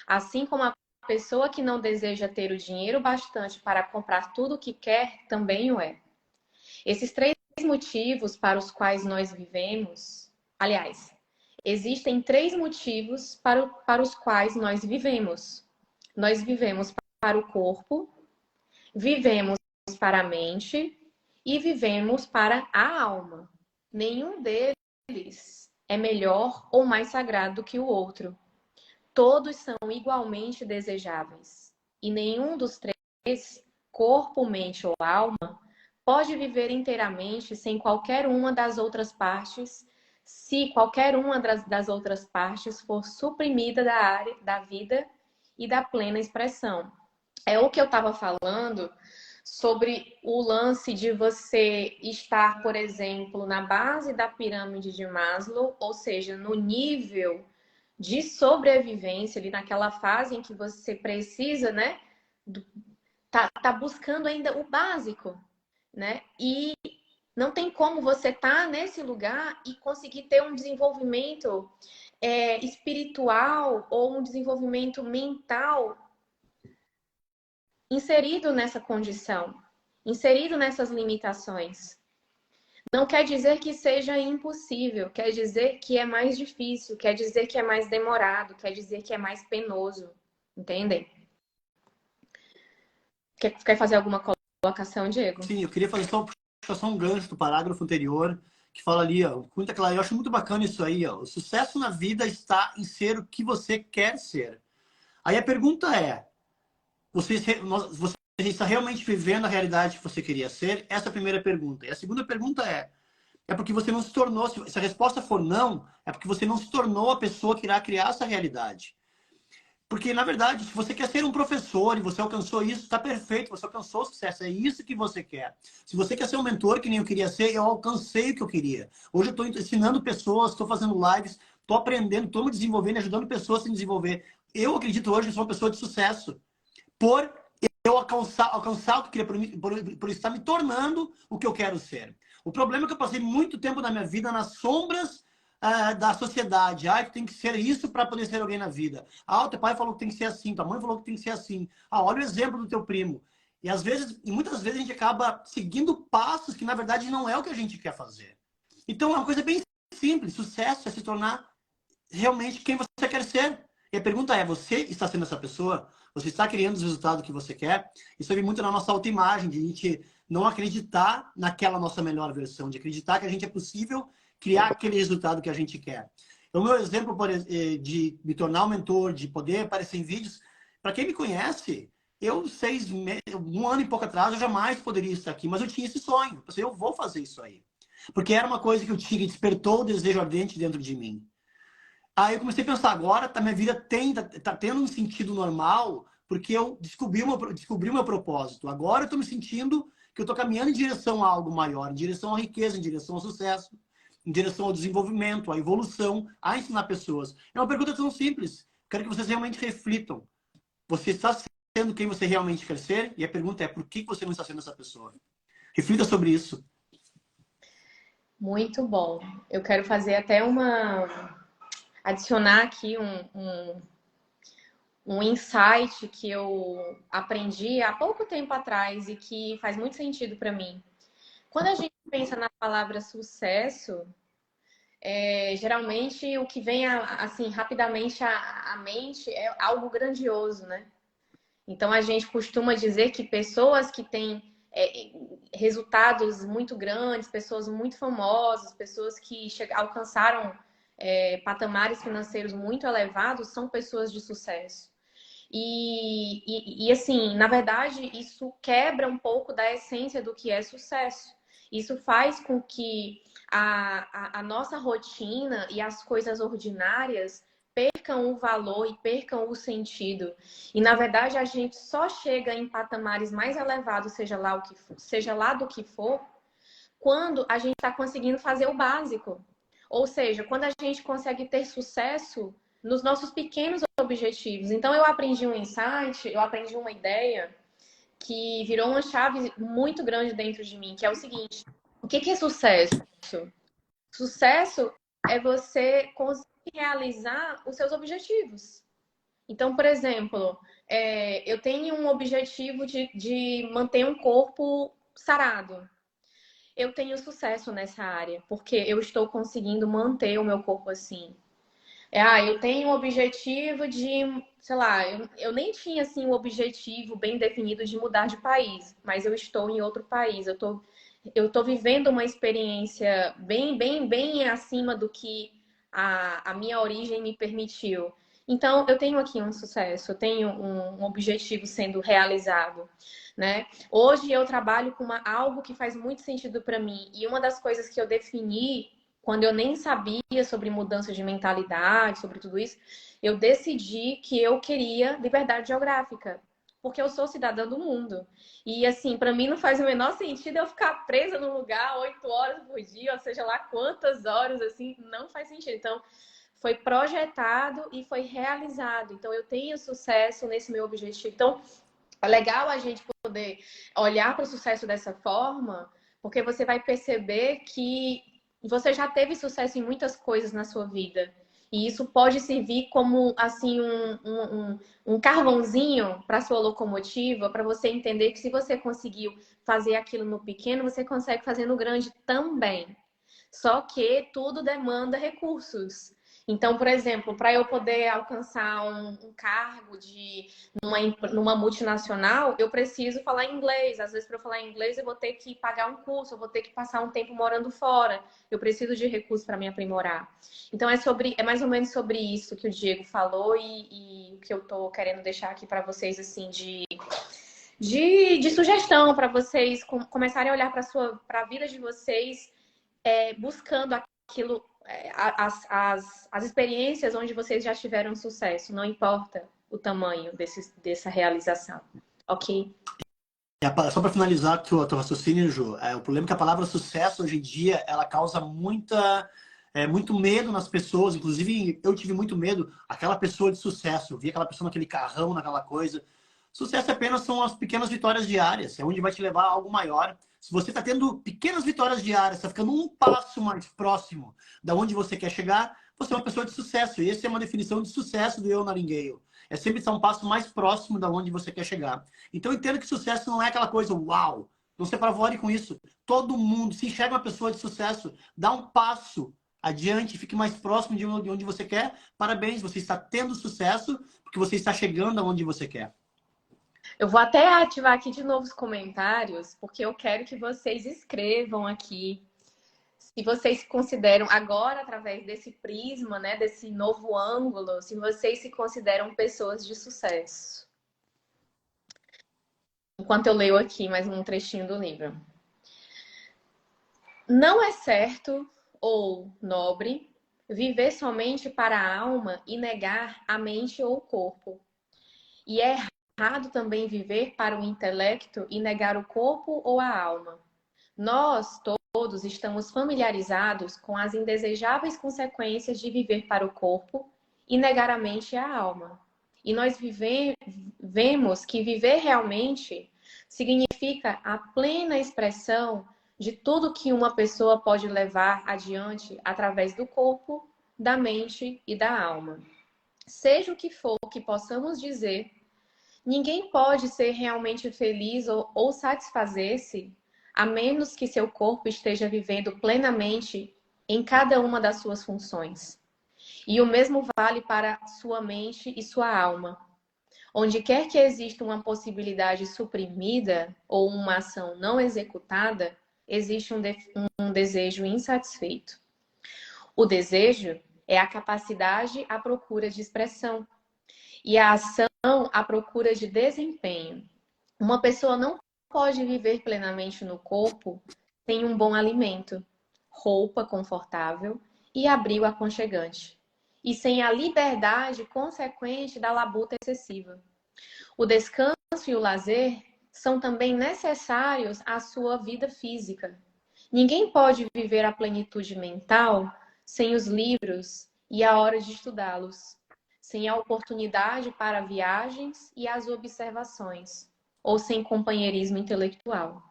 Assim como a pessoa que não deseja ter o dinheiro bastante para comprar tudo o que quer também o é. Esses três motivos para os quais nós vivemos, aliás, existem três motivos para os quais nós vivemos. Nós vivemos para o corpo, vivemos para a mente e vivemos para a alma. Nenhum deles é melhor ou mais sagrado que o outro. Todos são igualmente desejáveis. E nenhum dos três, corpo, mente ou alma, pode viver inteiramente sem qualquer uma das outras partes, se qualquer uma das outras partes for suprimida da área da vida e da plena expressão. É o que eu estava falando sobre o lance de você estar, por exemplo, na base da pirâmide de Maslow, ou seja, no nível de sobrevivência, ali naquela fase em que você precisa, né, tá buscando ainda o básico, né? E não tem como você estar nesse lugar e conseguir ter um desenvolvimento espiritual ou um desenvolvimento mental inserido nessa condição, inserido nessas limitações. Não quer dizer que seja impossível, quer dizer que é mais difícil, quer dizer que é mais demorado, quer dizer que é mais penoso. Entendem? Quer fazer alguma colocação, Diego? Sim, eu queria fazer só um gancho do parágrafo anterior, que fala ali, ó, muita claro, eu acho muito bacana isso aí, ó. O sucesso na vida está em ser o que você quer ser. Aí a pergunta é, você está realmente vivendo a realidade que você queria ser? Essa é a primeira pergunta. E a segunda pergunta é porque você não se tornou, se a resposta for não, é porque você não se tornou a pessoa que irá criar essa realidade. Porque, na verdade, se você quer ser um professor e você alcançou isso, está perfeito, você alcançou o sucesso, é isso que você quer. Se você quer ser um mentor, que nem eu queria ser, eu alcancei o que eu queria. Hoje eu estou ensinando pessoas, estou fazendo lives, estou aprendendo, estou me desenvolvendo, ajudando pessoas a se desenvolver. Eu acredito hoje que sou uma pessoa de sucesso por eu alcançar o que eu queria, por estar me tornando o que eu quero ser. O problema é que eu passei muito tempo da minha vida nas sombras da sociedade. Ah, tu tem que ser isso para poder ser alguém na vida. Ah, o teu pai falou que tem que ser assim, tua mãe falou que tem que ser assim. Ah, olha o exemplo do teu primo. E às vezes, e muitas vezes a gente acaba seguindo passos que na verdade não é o que a gente quer fazer. Então é uma coisa bem simples. Sucesso é se tornar realmente quem você quer ser. E a pergunta é, você está sendo essa pessoa? Você está criando os resultados que você quer? Isso vem muito na nossa autoimagem, de a gente não acreditar naquela nossa melhor versão, de acreditar que a gente é possível criar aquele resultado que a gente quer. Então, o meu exemplo de me tornar um mentor, de poder aparecer em vídeos, para quem me conhece, um ano e pouco atrás, eu jamais poderia estar aqui, mas eu tinha esse sonho. Eu pensei, eu vou fazer isso aí. Porque era uma coisa que eu tinha, que despertou o desejo ardente dentro de mim. Aí eu comecei a pensar, agora minha vida tá tendo um sentido normal, porque eu descobri o meu propósito. Agora eu estou me sentindo que eu estou caminhando em direção a algo maior, em direção à riqueza, em direção ao sucesso, em direção ao desenvolvimento, à evolução, a ensinar pessoas. É uma pergunta tão simples. Quero que vocês realmente reflitam. Você está sendo quem você realmente quer ser? E a pergunta é, por que você não está sendo essa pessoa? Reflita sobre isso. Muito bom. Eu quero fazer até adicionar aqui um insight que eu aprendi há pouco tempo atrás e que faz muito sentido para mim. Quando a gente pensa na palavra sucesso, geralmente o que vem assim rapidamente à mente é algo grandioso, né? Então a gente costuma dizer que pessoas que têm resultados muito grandes, pessoas muito famosas, pessoas que alcançaram patamares financeiros muito elevados, são pessoas de sucesso. Assim, na verdade, isso quebra um pouco da essência do que é sucesso. Isso faz com que a nossa rotina e as coisas ordinárias percam o valor e percam o sentido. E, na verdade, a gente só chega em patamares mais elevados, seja lá do que for, quando a gente está conseguindo fazer o básico. Ou seja, quando a gente consegue ter sucesso nos nossos pequenos objetivos. Então, eu aprendi um insight, eu aprendi uma ideia que virou uma chave muito grande dentro de mim, que é o seguinte: o que é sucesso? Sucesso é você conseguir realizar os seus objetivos. Então, por exemplo, eu tenho um objetivo de manter um corpo sarado. Eu tenho sucesso nessa área, porque eu estou conseguindo manter o meu corpo assim. Eu tenho um objetivo de, sei lá, eu nem tinha assim um objetivo bem definido de mudar de país, mas eu estou em outro país, eu tô vivendo uma experiência bem acima do que a minha origem me permitiu. Então, eu tenho aqui um sucesso, eu tenho um objetivo sendo realizado, né? Hoje eu trabalho com algo que faz muito sentido para mim, e uma das coisas que eu defini quando eu nem sabia sobre mudança de mentalidade, sobre tudo isso, eu decidi que eu queria liberdade geográfica. porque eu sou cidadã do mundo. E, assim, para mim não faz o menor sentido eu ficar presa num lugar 8 horas por dia, ou seja lá quantas horas, assim, não faz sentido. Então, foi projetado e foi realizado. Então, eu tenho sucesso nesse meu objetivo. Então, é legal a gente poder olhar para o sucesso dessa forma, porque você vai perceber que você já teve sucesso em muitas coisas na sua vida. E isso pode servir como assim um carvãozinho para sua locomotiva, para você entender que se você conseguiu fazer aquilo no pequeno, você consegue fazer no grande também. Só que tudo demanda recursos. Então, por exemplo, para eu poder alcançar um cargo numa multinacional, eu preciso falar inglês. Às vezes, para eu falar inglês, eu vou ter que pagar um curso, eu vou ter que passar um tempo morando fora. Eu preciso de recursos para me aprimorar. Então, é mais ou menos sobre isso que o Diego falou e o que eu estou querendo deixar aqui para vocês, assim, de sugestão para vocês começarem a olhar para a vida de vocês buscando aquilo, as experiências onde vocês já tiveram sucesso, não importa o tamanho dessa realização, ok? Só para finalizar o teu raciocínio, Ju, o problema é que a palavra sucesso hoje em dia ela causa muito medo nas pessoas. Inclusive, eu tive muito medo. Aquela pessoa de sucesso, eu vi aquela pessoa naquele carrão, naquela coisa. Sucesso apenas são as pequenas vitórias diárias, é onde vai te levar a algo maior. Se você está tendo pequenas vitórias diárias, está ficando um passo mais próximo da onde você quer chegar, você é uma pessoa de sucesso. E essa é uma definição de sucesso do Eu Naringueio. É sempre estar um passo mais próximo da onde você quer chegar. Então, entenda que sucesso não é aquela coisa, uau! Não se apavore com isso. Todo mundo, se enxerga uma pessoa de sucesso, dá um passo adiante, fique mais próximo de onde você quer. Parabéns, você está tendo sucesso porque você está chegando aonde você quer. Eu vou até ativar aqui de novo os comentários, porque eu quero que vocês escrevam aqui se vocês se consideram, agora, através desse prisma, né, desse novo ângulo, se vocês se consideram pessoas de sucesso. Enquanto eu leio aqui mais um trechinho do livro. Não é certo ou nobre viver somente para a alma e negar a mente ou o corpo. E é errado também viver para o intelecto e negar o corpo ou a alma. Nós todos estamos familiarizados com as indesejáveis consequências de viver para o corpo e negar a mente e a alma. E nós vemos que viver realmente significa a plena expressão de tudo que uma pessoa pode levar adiante através do corpo, da mente e da alma. Seja o que for que possamos dizer, ninguém pode ser realmente feliz ou satisfazer-se a menos que seu corpo esteja vivendo plenamente em cada uma das suas funções. E o mesmo vale para sua mente e sua alma. Onde quer que exista uma possibilidade suprimida ou uma ação não executada, existe um desejo insatisfeito. O desejo é a capacidade à procura de expressão e a ação à procura de desempenho. Uma pessoa não pode viver plenamente no corpo sem um bom alimento, roupa confortável e abrigo aconchegante, e sem a liberdade consequente da labuta excessiva. O descanso e o lazer são também necessários à sua vida física. Ninguém pode viver a plenitude mental sem os livros e a hora de estudá-los, sem a oportunidade para viagens e as observações, ou sem companheirismo intelectual.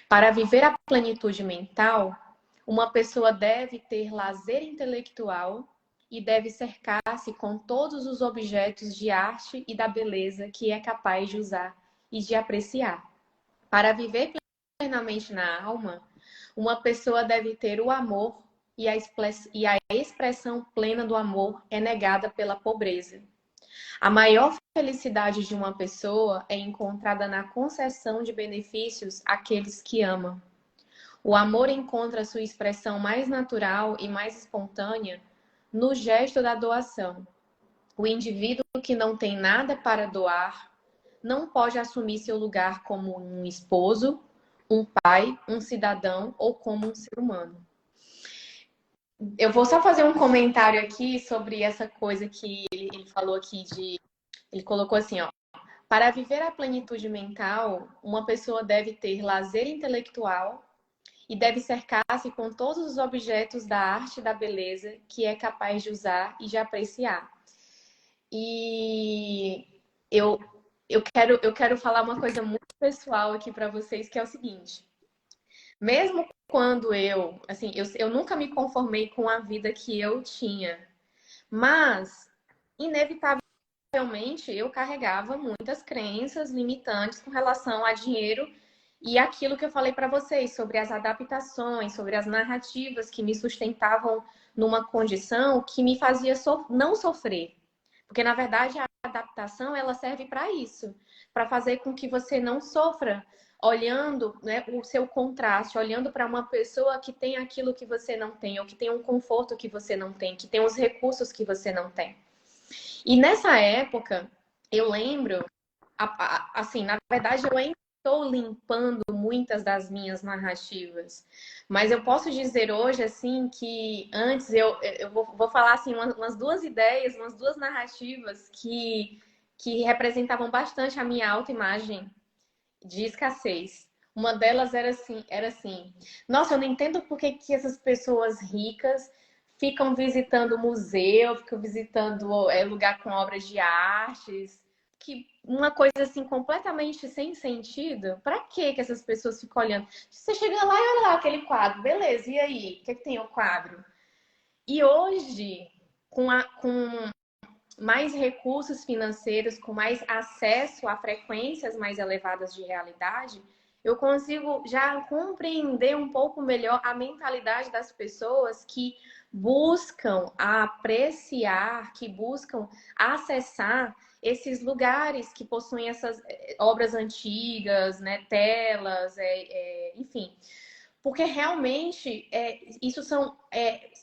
Para viver a plenitude mental, uma pessoa deve ter lazer intelectual e deve cercar-se com todos os objetos de arte e da beleza que é capaz de usar e de apreciar. Para viver plenamente na alma, uma pessoa deve ter o amor e a expressão plena do amor é negada pela pobreza. A maior felicidade de uma pessoa é encontrada na concessão de benefícios àqueles que ama. O amor encontra sua expressão mais natural e mais espontânea no gesto da doação. O indivíduo que não tem nada para doar não pode assumir seu lugar como um esposo, um pai, um cidadão ou como um ser humano. Eu vou só fazer um comentário aqui sobre essa coisa que ele falou aqui de... Ele colocou assim, ó. Para viver a plenitude mental, uma pessoa deve ter lazer intelectual e deve cercar-se com todos os objetos da arte e da beleza que é capaz de usar e de apreciar. E eu, eu quero falar uma coisa muito pessoal aqui para vocês, que é o seguinte. Mesmo quando eu nunca me conformei com a vida que eu tinha, mas, inevitavelmente, eu carregava muitas crenças limitantes com relação a dinheiro e aquilo que eu falei para vocês sobre as adaptações, sobre as narrativas que me sustentavam numa condição que me fazia não sofrer. Porque, na verdade, a adaptação ela serve para isso, para fazer com que você não sofra olhando, né, o seu contraste, olhando para uma pessoa que tem aquilo que você não tem, ou que tem um conforto que você não tem, que tem os recursos que você não tem. E nessa época, eu lembro, assim, na verdade, eu ainda estou limpando muitas das minhas narrativas. Mas eu posso dizer hoje, assim, que antes eu vou falar, assim, umas duas ideias, umas duas narrativas que representavam bastante a minha autoimagem de escassez. Uma delas era assim, nossa, eu não entendo por que essas pessoas ricas ficam visitando museu, ficam visitando lugar com obras de artes, que uma coisa assim completamente sem sentido. Para que essas pessoas ficam olhando? Você chega lá e olha lá aquele quadro, beleza? E aí, o que tem o quadro? E hoje, com mais recursos financeiros, com mais acesso a frequências mais elevadas de realidade, eu consigo já compreender um pouco melhor a mentalidade das pessoas que buscam apreciar, que buscam acessar esses lugares que possuem essas obras antigas, né, telas, enfim. Porque realmente isso são.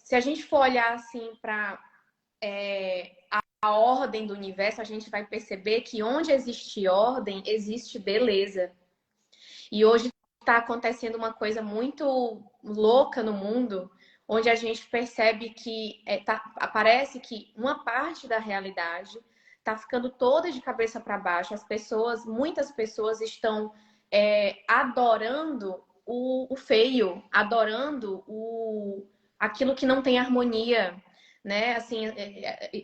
Se a gente for olhar assim para a ordem do universo, a gente vai perceber que onde existe ordem, existe beleza. E hoje está acontecendo uma coisa muito louca no mundo, onde a gente percebe que parece que uma parte da realidade está ficando toda de cabeça para baixo. Muitas pessoas estão adorando o feio, adorando aquilo que não tem harmonia, né? Assim,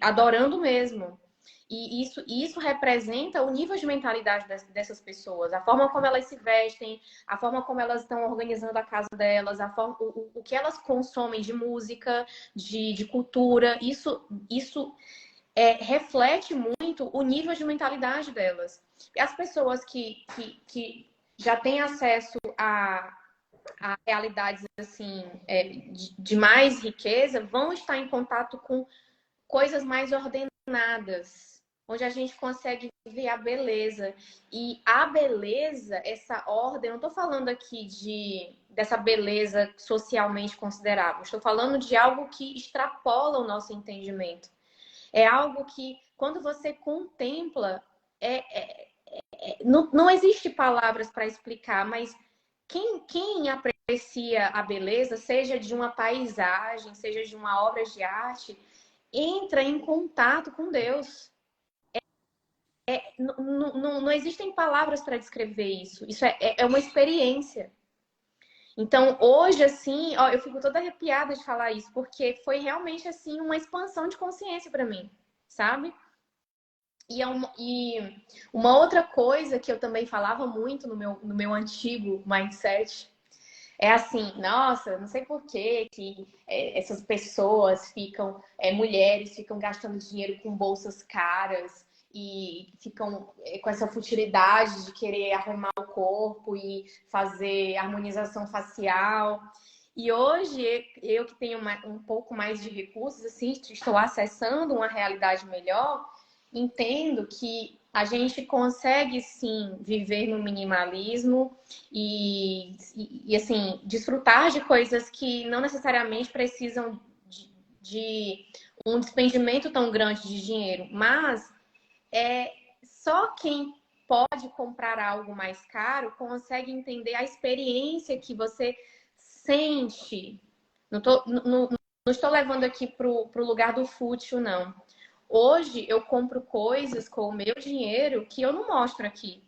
adorando mesmo. E isso representa o nível de mentalidade dessas pessoas, a forma como elas se vestem, a forma como elas estão organizando a casa delas, o que elas consomem de música, de cultura. Isso reflete muito o nível de mentalidade delas. E as pessoas que já têm acesso a realidades assim de mais riqueza vão estar em contato com coisas mais ordenadas, onde a gente consegue ver a beleza. E a beleza, essa ordem, eu não estou falando aqui dessa beleza socialmente considerável, estou falando de algo que extrapola o nosso entendimento. É algo que, quando você contempla, não existe palavras para explicar, mas quem aprecia a beleza, seja de uma paisagem, seja de uma obra de arte, entra em contato com Deus. Não existem palavras para descrever isso. Isso é uma experiência. Então, hoje, assim, ó, eu fico toda arrepiada de falar isso, porque foi realmente, assim, uma expansão de consciência para mim, sabe? E uma outra coisa que eu também falava muito no meu antigo mindset é assim, nossa, não sei por que essas pessoas ficam, mulheres ficam gastando dinheiro com bolsas caras e ficam com essa futilidade de querer arrumar o corpo e fazer harmonização facial. E hoje, eu que tenho um pouco mais de recursos, assim, estou acessando uma realidade melhor, entendo que a gente consegue sim viver no minimalismo e assim, desfrutar de coisas que não necessariamente precisam de um despendimento tão grande de dinheiro, mas só quem pode comprar algo mais caro consegue entender a experiência que você sente. Não estou levando aqui para o lugar do fútil, não. Hoje eu compro coisas com o meu dinheiro que eu não mostro aqui.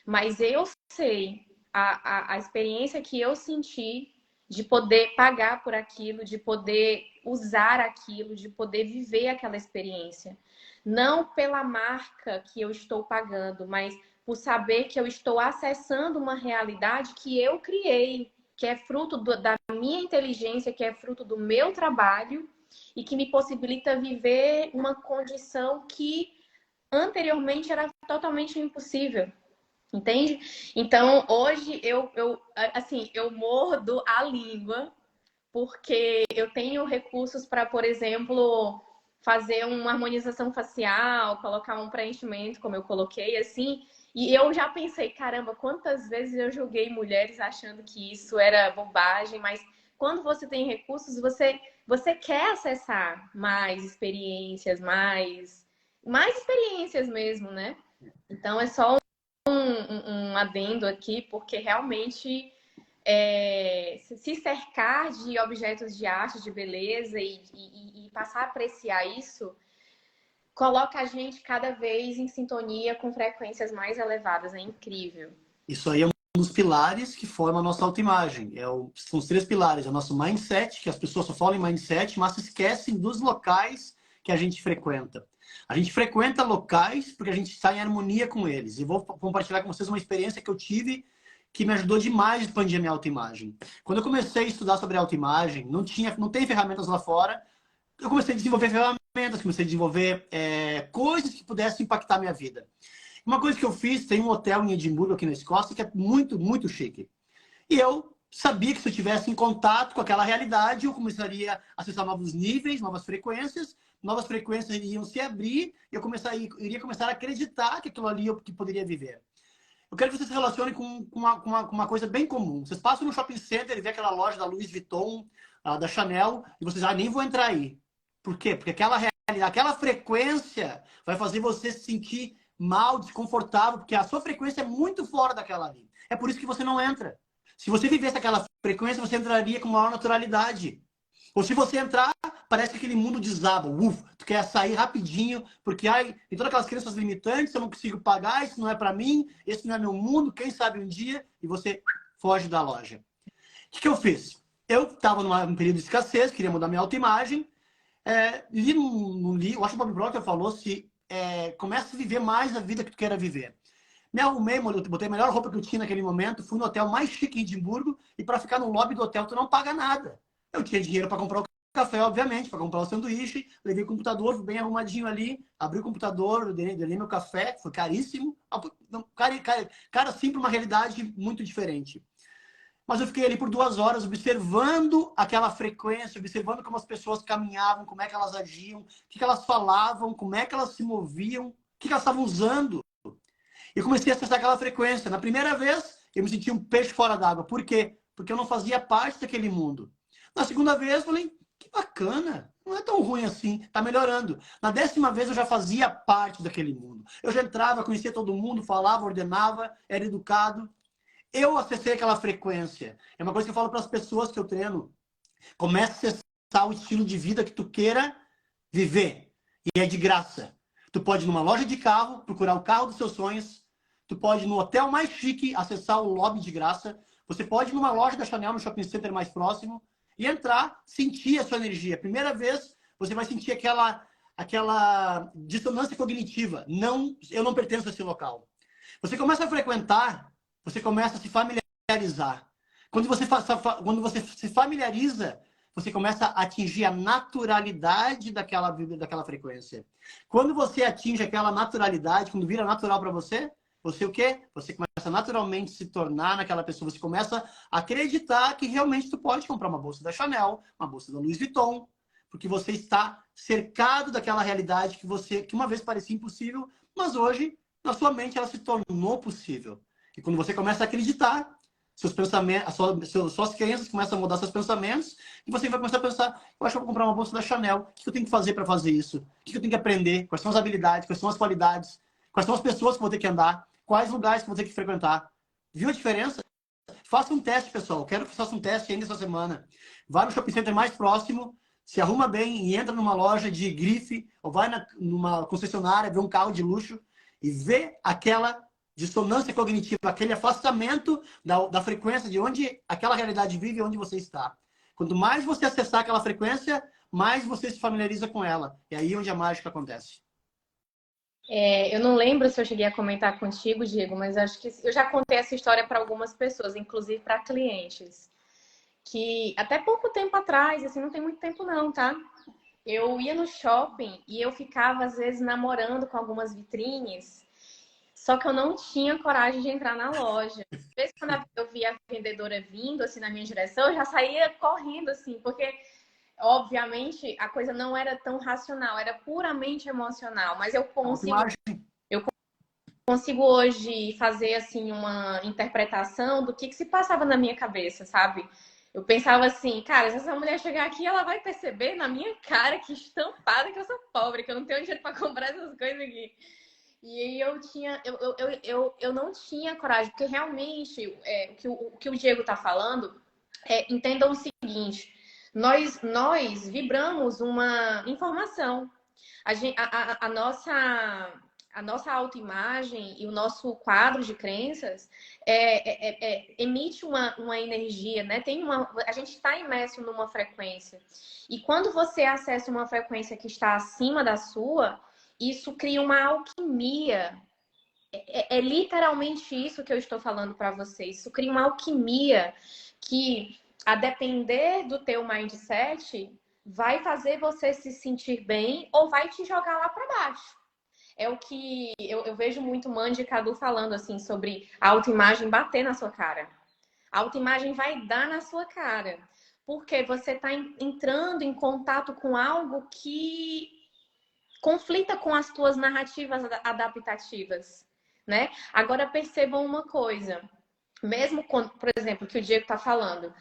Mas eu sei a experiência que eu senti de poder pagar por aquilo, de poder usar aquilo, de poder viver aquela experiência. Não pela marca que eu estou pagando, mas por saber que eu estou acessando uma realidade que eu criei, que é fruto da minha inteligência, que é fruto do meu trabalho e que me possibilita viver uma condição que anteriormente era totalmente impossível. Entende? Então, hoje assim, eu mordo a língua porque eu tenho recursos para, por exemplo, fazer uma harmonização facial, colocar um preenchimento, como eu coloquei, assim. E eu já pensei, caramba, quantas vezes eu julguei mulheres achando que isso era bobagem, mas quando você tem recursos, você quer acessar mais experiências, mais experiências mesmo, né? Então é só um adendo aqui, porque realmente se cercar de objetos de arte, de beleza e passar a apreciar isso, coloca a gente cada vez em sintonia com frequências mais elevadas. É incrível. Isso aí é um dos pilares que forma a nossa autoimagem. São os 3 pilares. É o nosso mindset, que as pessoas só falam em mindset, mas se esquecem dos locais que a gente frequenta. A gente frequenta locais porque a gente está em harmonia com eles. E vou compartilhar com vocês uma experiência que eu tive que me ajudou demais a expandir a minha autoimagem. Quando eu comecei a estudar sobre autoimagem, não tem ferramentas lá fora, eu comecei a desenvolver ferramentas, comecei a desenvolver coisas que pudessem impactar a minha vida. Uma coisa que eu fiz, tem um hotel em Edimburgo, aqui na Escócia, que é muito, muito chique. E eu sabia que se eu estivesse em contato com aquela realidade, eu começaria a acessar novos níveis, novas frequências iriam se abrir, e iria começar a acreditar que aquilo ali eu que poderia viver. Eu quero que vocês se relacionem com uma coisa bem comum. Vocês passam no shopping center e vê aquela loja da Louis Vuitton, da Chanel, e vocês, nem vou entrar aí. Por quê? Porque aquela frequência vai fazer você se sentir mal, desconfortável, porque a sua frequência é muito fora daquela ali. É por isso que você não entra. Se você vivesse aquela frequência, você entraria com maior naturalidade. Ou se você entrar, parece que aquele mundo desaba. Tu quer sair rapidinho, porque tem todas aquelas crenças limitantes, eu não consigo pagar, isso não é para mim, esse não é meu mundo, quem sabe um dia, e você foge da loja. O que eu fiz? Eu estava num período de escassez, queria mudar minha autoimagem, li num livro, acho que o Bob Proctor falou, começa a viver mais a vida que tu queira viver. Me arrumei, botei a melhor roupa que eu tinha naquele momento, fui no hotel mais chique em Edimburgo, e para ficar no lobby do hotel tu não paga nada. Eu tinha dinheiro para comprar o café, obviamente, para comprar o sanduíche, levei o computador bem arrumadinho ali, abri o computador, dei meu café, foi caríssimo. Cara, assim, para uma realidade muito diferente. Mas eu fiquei ali por 2 horas observando aquela frequência, observando como as pessoas caminhavam, como é que elas agiam, o que elas falavam, como é que elas se moviam, o que elas estavam usando. E comecei a acessar aquela frequência. Na primeira vez, eu me senti um peixe fora d'água. Por quê? Porque eu não fazia parte daquele mundo. Na segunda vez, falei, que bacana, não é tão ruim assim, tá melhorando. Na 10ª vez, eu já fazia parte daquele mundo. Eu já entrava, conhecia todo mundo, falava, ordenava, era educado. Eu acessei aquela frequência. É uma coisa que eu falo para as pessoas que eu treino. Comece a acessar o estilo de vida que tu queira viver. E é de graça. Tu pode ir numa loja de carro, procurar o carro dos seus sonhos. Tu pode ir no hotel mais chique, acessar o lobby de graça. Você pode ir numa loja da Chanel, no shopping center mais próximo, e entrar, sentir a sua energia. Primeira vez, você vai sentir aquela dissonância cognitiva. Eu não pertenço a esse local. Você começa a frequentar, você começa a se familiarizar. Quando você se familiariza, você começa a atingir a naturalidade daquela frequência. Quando você atinge aquela naturalidade, quando vira natural para você, você o quê? Você começa naturalmente a se tornar naquela pessoa. Você começa a acreditar que realmente tu pode comprar uma bolsa da Chanel, uma bolsa da Louis Vuitton, porque você está cercado daquela realidade que uma vez parecia impossível, mas hoje, na sua mente, ela se tornou possível. E quando você começa a acreditar, seus pensamentos, suas crenças começam a mudar seus pensamentos, e você vai começar a pensar, eu acho que eu vou comprar uma bolsa da Chanel, o que eu tenho que fazer para fazer isso? O que eu tenho que aprender? Quais são as habilidades? Quais são as qualidades? Quais são as pessoas que vou ter que andar? Quais lugares que vou ter que frequentar? Viu a diferença? Faça um teste, pessoal. Quero que você faça um teste ainda essa semana. Vá no shopping center mais próximo, se arruma bem e entra numa loja de grife ou vai numa concessionária, vê um carro de luxo e vê aquela dissonância cognitiva, aquele afastamento da frequência de onde aquela realidade vive e onde você está. Quanto mais você acessar aquela frequência, mais você se familiariza com ela. É aí onde a mágica acontece. Eu não lembro se eu cheguei a comentar contigo, Diego, mas acho que eu já contei essa história para algumas pessoas, inclusive para clientes, que até pouco tempo atrás, assim, não tem muito tempo não, tá? Eu ia no shopping e eu ficava, às vezes, namorando com algumas vitrines, só que eu não tinha coragem de entrar na loja. Às vezes, quando eu via a vendedora vindo, assim, na minha direção, eu já saía correndo, assim, porque, obviamente, a coisa não era tão racional, era puramente emocional. Mas eu consigo hoje fazer, assim, uma interpretação do que se passava na minha cabeça, sabe? Eu pensava assim, cara, se essa mulher chegar aqui, ela vai perceber na minha cara que estampada que eu sou pobre, que eu não tenho dinheiro para comprar essas coisas aqui. E aí eu não tinha coragem, porque realmente o que o Diego está falando, entendam o seguinte, nós vibramos uma informação. A nossa autoimagem e o nosso quadro de crenças emite uma energia, né? A gente está imerso numa frequência. E quando você acessa uma frequência que está acima da sua, isso cria uma alquimia. É literalmente isso que eu estou falando para vocês. Isso cria uma alquimia que, a depender do teu mindset, vai fazer você se sentir bem ou vai te jogar lá para baixo. É o que eu vejo muito Mandy e Cadu falando assim sobre a autoimagem bater na sua cara. A autoimagem vai dar na sua cara. Porque você está entrando em contato com algo que conflita com as tuas narrativas adaptativas, né? Agora percebam uma coisa. Mesmo quando, por exemplo, que o Diego está falando,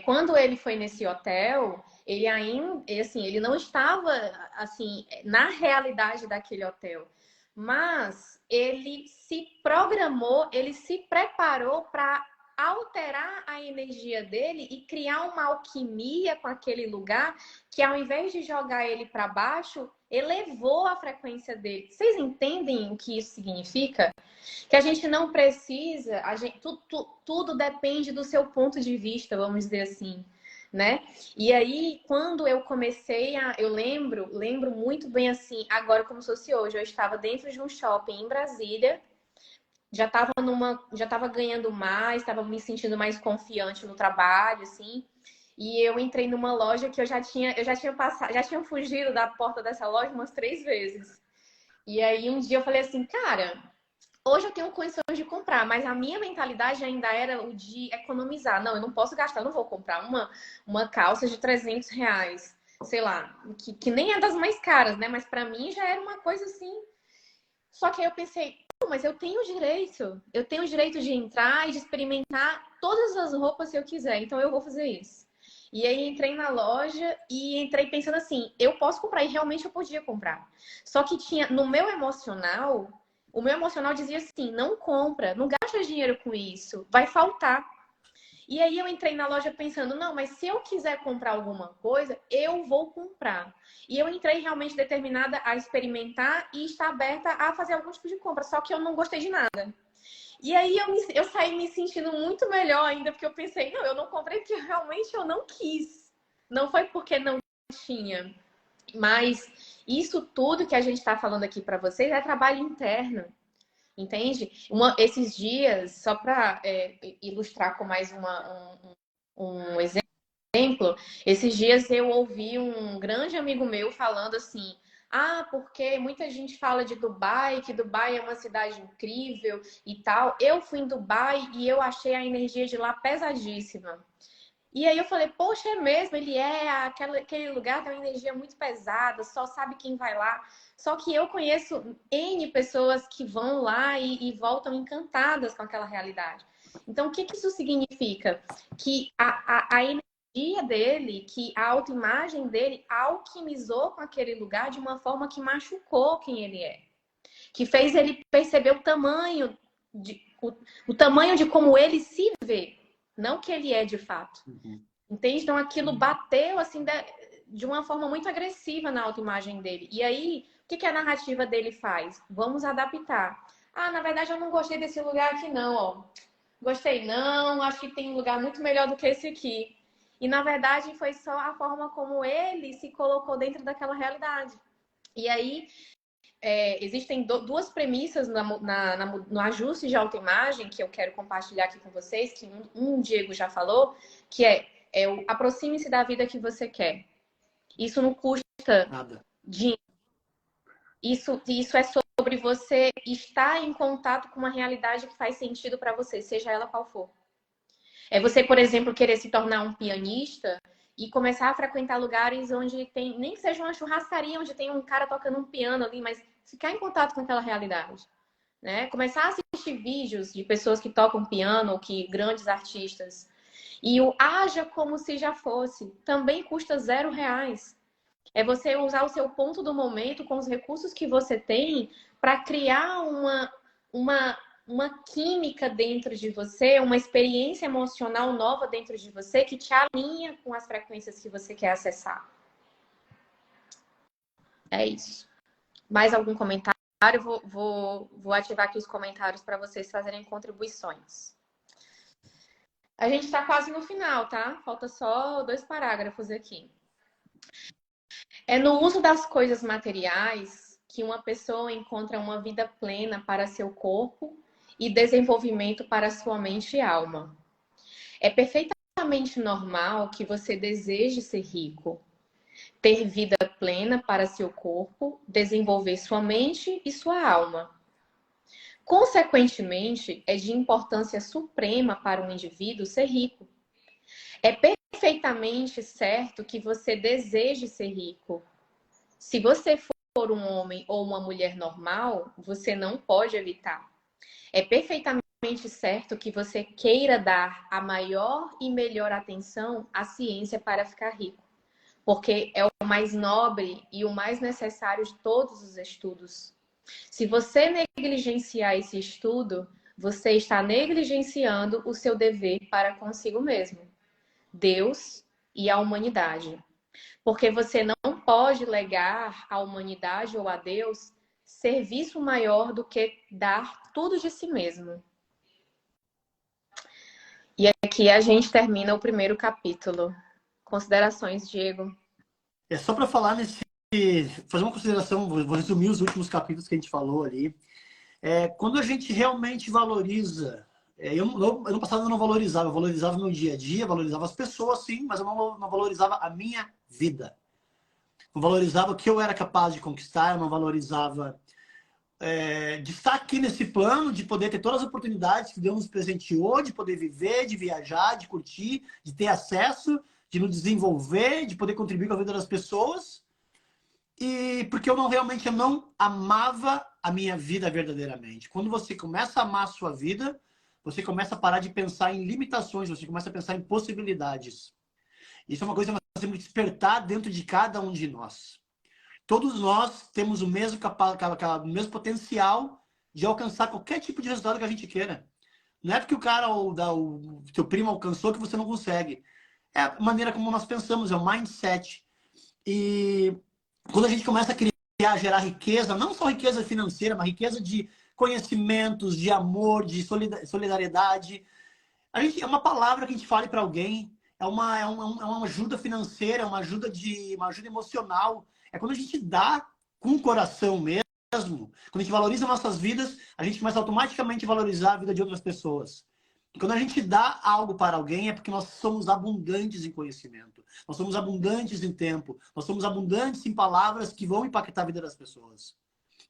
quando ele foi nesse hotel, ele ainda, assim, ele não estava assim na realidade daquele hotel, mas ele se programou, ele se preparou para alterar a energia dele e criar uma alquimia com aquele lugar que, ao invés de jogar ele para baixo, elevou a frequência dele. Vocês entendem o que isso significa? Que a gente não precisa, tudo depende do seu ponto de vista, vamos dizer assim, né? E aí, quando eu comecei eu lembro muito bem assim, agora como se fosse hoje, eu estava dentro de um shopping em Brasília, já estava ganhando mais, estava me sentindo mais confiante no trabalho, assim. E eu entrei numa loja que eu já tinha passado, já tinha fugido da porta dessa loja umas 3 vezes. E aí um dia eu falei assim, cara, hoje eu tenho condições de comprar, mas a minha mentalidade ainda era o de economizar. Não, eu não posso gastar, eu não vou comprar uma calça de R$ 300, sei lá, que nem é das mais caras, né? Mas para mim já era uma coisa assim. Só que aí eu pensei, mas eu tenho o direito de entrar e de experimentar todas as roupas se eu quiser, então eu vou fazer isso. E aí entrei na loja e entrei pensando assim, eu posso comprar, e realmente eu podia comprar. Só que tinha, no meu emocional, o meu emocional dizia assim, não compra, não gasta dinheiro com isso, vai faltar. E aí eu entrei na loja pensando, não, mas se eu quiser comprar alguma coisa, eu vou comprar. E eu entrei realmente determinada a experimentar e estar aberta a fazer algum tipo de compra, só que eu não gostei de nada. E aí eu saí me sentindo muito melhor ainda, porque eu pensei, não, eu não comprei porque realmente eu não quis. Não foi porque não tinha. Mas isso tudo que a gente está falando aqui para vocês é trabalho interno. Entende? Esses dias, só para ilustrar com mais um exemplo, esses dias eu ouvi um grande amigo meu falando assim: ah, porque muita gente fala de Dubai, que Dubai é uma cidade incrível e tal. Eu fui em Dubai e eu achei a energia de lá pesadíssima. E aí eu falei, poxa, é mesmo, aquele lugar tem uma energia muito pesada, só sabe quem vai lá. Só que eu conheço N pessoas que vão lá e voltam encantadas com aquela realidade. Então, o que isso significa? Que a energia dele, que a autoimagem dele alquimizou com aquele lugar de uma forma que machucou quem ele é. Que fez ele perceber o tamanho de como ele se vê. Não que ele é de fato. Entende? Então aquilo bateu assim de uma forma muito agressiva na autoimagem dele. E aí, o que a narrativa dele faz? Vamos adaptar. Ah, na verdade eu não gostei desse lugar aqui não, ó. Gostei não, acho que tem um lugar muito melhor do que esse aqui. E na verdade foi só a forma como ele se colocou dentro daquela realidade. E aí, existem duas premissas no ajuste de autoimagem que eu quero compartilhar aqui com vocês, que um Diego já falou, que é o aproxime-se da vida que você quer. Isso não custa Nada. dinheiro. Isso é sobre você estar em contato com uma realidade que faz sentido para você, seja ela qual for. É você, por exemplo, querer se tornar um pianista e começar a frequentar lugares onde tem, nem que seja uma churrascaria, onde tem um cara tocando um piano ali, mas ficar em contato com aquela realidade. Né? Começar a assistir vídeos de pessoas que tocam piano, que grandes artistas. E o haja como se já fosse, também custa R$0. É você usar o seu ponto do momento com os recursos que você tem para criar uma química dentro de você, uma experiência emocional nova dentro de você que te alinha com as frequências que você quer acessar. É isso. Mais algum comentário? Vou ativar aqui os comentários para vocês fazerem contribuições. A gente está quase no final, tá? Falta só 2 parágrafos aqui. É no uso das coisas materiais que uma pessoa encontra uma vida plena para seu corpo e desenvolvimento para sua mente e alma. É perfeitamente normal que você deseje ser rico, ter vida plena para seu corpo, desenvolver sua mente e sua alma. Consequentemente, é de importância suprema para um indivíduo ser rico. É perfeitamente certo que você deseje ser rico. Se você for um homem ou uma mulher normal, você não pode evitar. É perfeitamente certo que você queira dar a maior e melhor atenção à ciência para ficar rico, porque é o mais nobre e o mais necessário de todos os estudos. Se você negligenciar esse estudo, você está negligenciando o seu dever para consigo mesmo, Deus e a humanidade. Porque você não pode legar à humanidade ou a Deus serviço maior do que dar tudo de si mesmo. E aqui a gente termina o primeiro capítulo. Considerações, Diego? É só para falar fazer uma consideração, vou resumir os últimos capítulos que a gente falou ali. Quando a gente realmente valoriza, ano passado eu não valorizava, eu valorizava o meu dia a dia, valorizava as pessoas sim, mas eu não valorizava a minha vida. Não valorizava o que eu era capaz de conquistar, eu não valorizava de estar aqui nesse plano, de poder ter todas as oportunidades que Deus nos presenteou, de poder viver, de viajar, de curtir, de ter acesso, de nos desenvolver, de poder contribuir com a vida das pessoas. E porque eu não amava a minha vida verdadeiramente. Quando você começa a amar a sua vida, você começa a parar de pensar em limitações, você começa a pensar em possibilidades. Isso é uma coisa que nós temos que despertar dentro de cada um de nós. Todos nós temos o mesmo potencial de alcançar qualquer tipo de resultado que a gente queira. Não é porque o cara ou o teu primo alcançou que você não consegue. É a maneira como nós pensamos, é o mindset. E quando a gente começa a criar, gerar riqueza, não só riqueza financeira, mas riqueza de conhecimentos, de amor, de solidariedade. É uma palavra que a gente fale para alguém, é uma ajuda financeira, é uma ajuda emocional. É quando a gente dá com o coração mesmo, quando a gente valoriza nossas vidas, a gente começa automaticamente a valorizar a vida de outras pessoas. E quando a gente dá algo para alguém, é porque nós somos abundantes em conhecimento. Nós somos abundantes em tempo. Nós somos abundantes em palavras que vão impactar a vida das pessoas.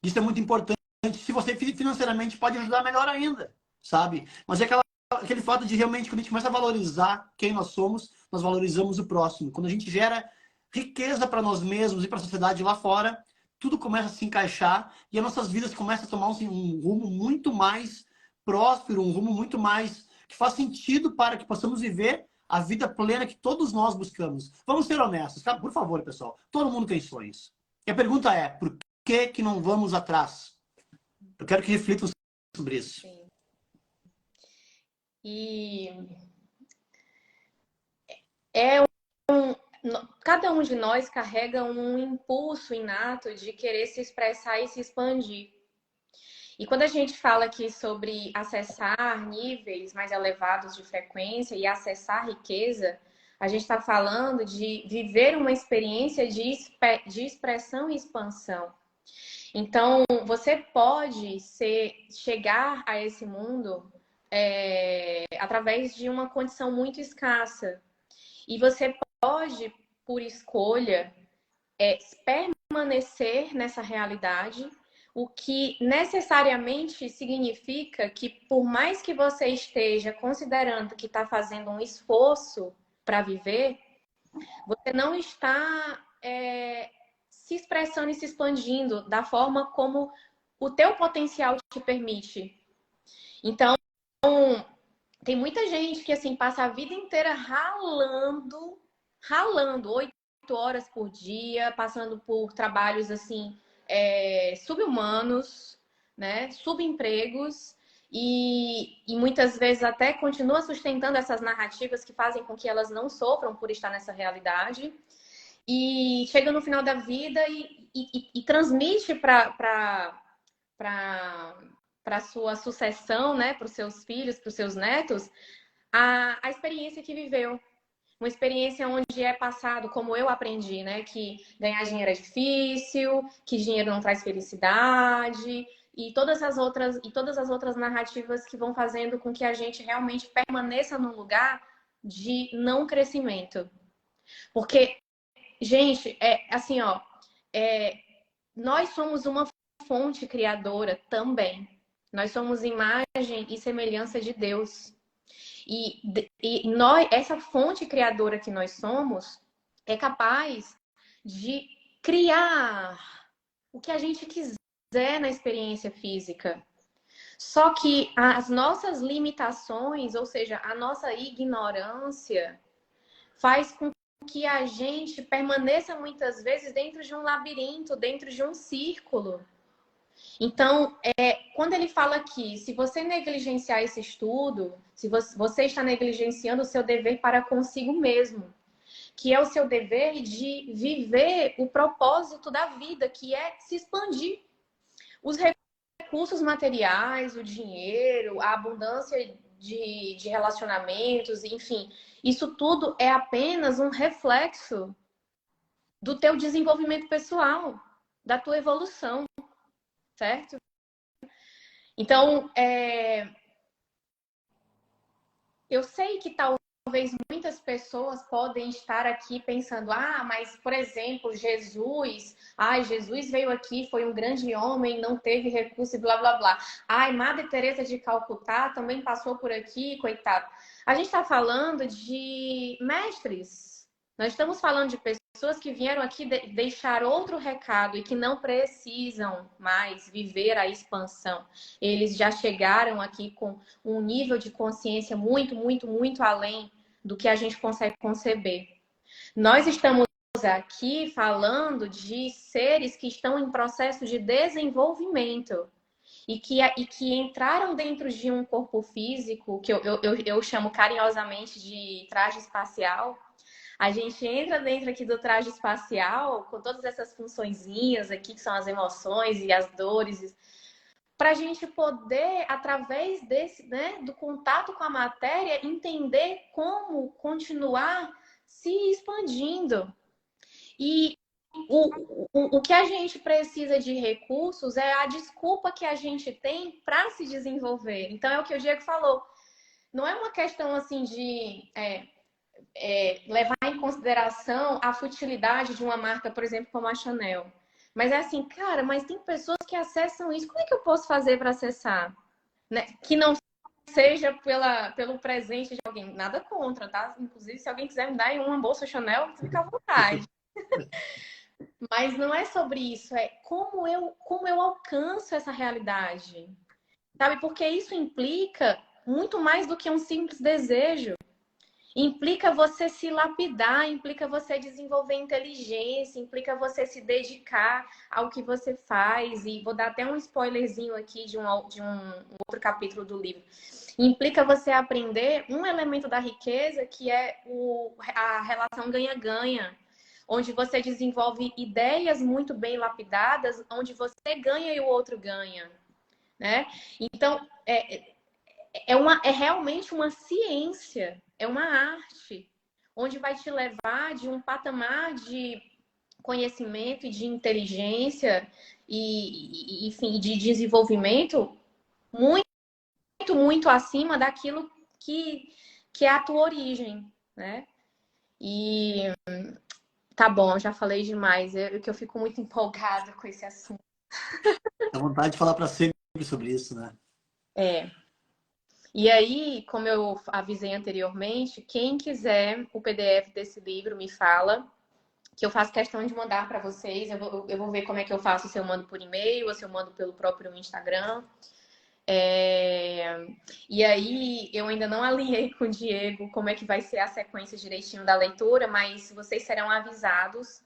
Isso é muito importante. Se você financeiramente pode ajudar melhor ainda, sabe? Mas é aquele fato de realmente, quando a gente começa a valorizar quem nós somos, nós valorizamos o próximo. Quando a gente gera riqueza para nós mesmos e para a sociedade lá fora, tudo começa a se encaixar e as nossas vidas começam a tomar um rumo muito mais próspero, um rumo muito mais que faz sentido para que possamos viver a vida plena que todos nós buscamos. Vamos ser honestos, tá? Por favor, pessoal. Todo mundo tem sonhos. E a pergunta é, por que não vamos atrás? Eu quero que reflitam sobre isso. Sim. E cada um de nós carrega um impulso inato de querer se expressar e se expandir. E quando a gente fala aqui sobre acessar níveis mais elevados de frequência e acessar riqueza, a gente está falando de viver uma experiência de expressão e expansão. Então, você pode chegar a esse mundo através de uma condição muito escassa. E você pode, por escolha, permanecer nessa realidade, o que necessariamente significa que, por mais que você esteja considerando que está fazendo um esforço para viver, você não está se expressando e se expandindo da forma como o teu potencial te permite. Então, tem muita gente que assim passa a vida inteira ralando 8 horas por dia, passando por trabalhos assim subhumanos, né, subempregos e muitas vezes até continua sustentando essas narrativas que fazem com que elas não sofram por estar nessa realidade e chega no final da vida e transmite para sua sucessão, né, para os seus filhos, para os seus netos, a experiência que viveu. Uma experiência onde é passado, como eu aprendi, né? Que ganhar dinheiro é difícil, que dinheiro não traz felicidade, e todas as outras narrativas que vão fazendo com que a gente realmente permaneça num lugar de não crescimento. Porque, gente, assim, ó, nós somos uma fonte criadora também. Nós somos imagem e semelhança de Deus. E nós, essa fonte criadora que nós somos é capaz de criar o que a gente quiser na experiência física. Só que as nossas limitações, ou seja, a nossa ignorância, faz com que a gente permaneça muitas vezes dentro de um labirinto, dentro de um círculo. Então, quando ele fala aqui, se você negligenciar esse estudo, se você está negligenciando o seu dever para consigo mesmo, que é o seu dever de viver o propósito da vida, que é se expandir. Os recursos materiais, o dinheiro, a abundância de relacionamentos, enfim, isso tudo é apenas um reflexo do teu desenvolvimento pessoal, da tua evolução, certo? Então, eu sei que talvez muitas pessoas podem estar aqui pensando, mas, por exemplo, Jesus veio aqui, foi um grande homem, não teve recurso e blá, blá, blá. Madre Teresa de Calcutá também passou por aqui, coitado. A gente está falando de mestres. Nós estamos falando de pessoas que vieram aqui deixar outro recado e que não precisam mais viver a expansão. Eles já chegaram aqui com um nível de consciência muito, muito, muito além do que a gente consegue conceber. Nós estamos aqui falando de seres que estão em processo de desenvolvimento e que entraram dentro de um corpo físico, que eu chamo carinhosamente de traje espacial. A gente entra dentro aqui do traje espacial com todas essas funçõezinhas aqui, que são as emoções e as dores, para a gente poder, através do contato com a matéria, entender como continuar se expandindo. E o que a gente precisa de recursos é a desculpa que a gente tem para se desenvolver. Então, é o que o Diego falou. Não é uma questão assim de levar em consideração a futilidade de uma marca, por exemplo, como a Chanel. Mas é assim, cara, mas tem pessoas que acessam isso. Como é que eu posso fazer para acessar? Né? Que não seja pelo presente de alguém. Nada contra, tá? Inclusive, se alguém quiser me dar uma bolsa Chanel, fica à vontade. Mas não é sobre isso. É como eu alcanço essa realidade. Sabe? Porque isso implica muito mais do que um simples desejo. Implica você se lapidar, implica você desenvolver inteligência, implica você se dedicar ao que você faz. E vou dar até um spoilerzinho aqui de um outro capítulo do livro. Implica você aprender um elemento da riqueza, que é a relação ganha-ganha, onde você desenvolve ideias muito bem lapidadas, onde você ganha e o outro ganha, né? Então, é realmente uma ciência, é uma arte, onde vai te levar de um patamar de conhecimento e de inteligência e enfim, de desenvolvimento muito, muito acima daquilo que é a tua origem, né? E tá bom, já falei demais, que eu fico muito empolgada com esse assunto. Dá vontade de falar para sempre sobre isso, né? É. E aí, como eu avisei anteriormente, quem quiser o PDF desse livro, me fala, que eu faço questão de mandar para vocês. Eu vou ver como é que eu faço, se eu mando por e-mail ou se eu mando pelo próprio Instagram. E aí, eu ainda não alinhei com o Diego como é que vai ser a sequência direitinho da leitura, mas vocês serão avisados.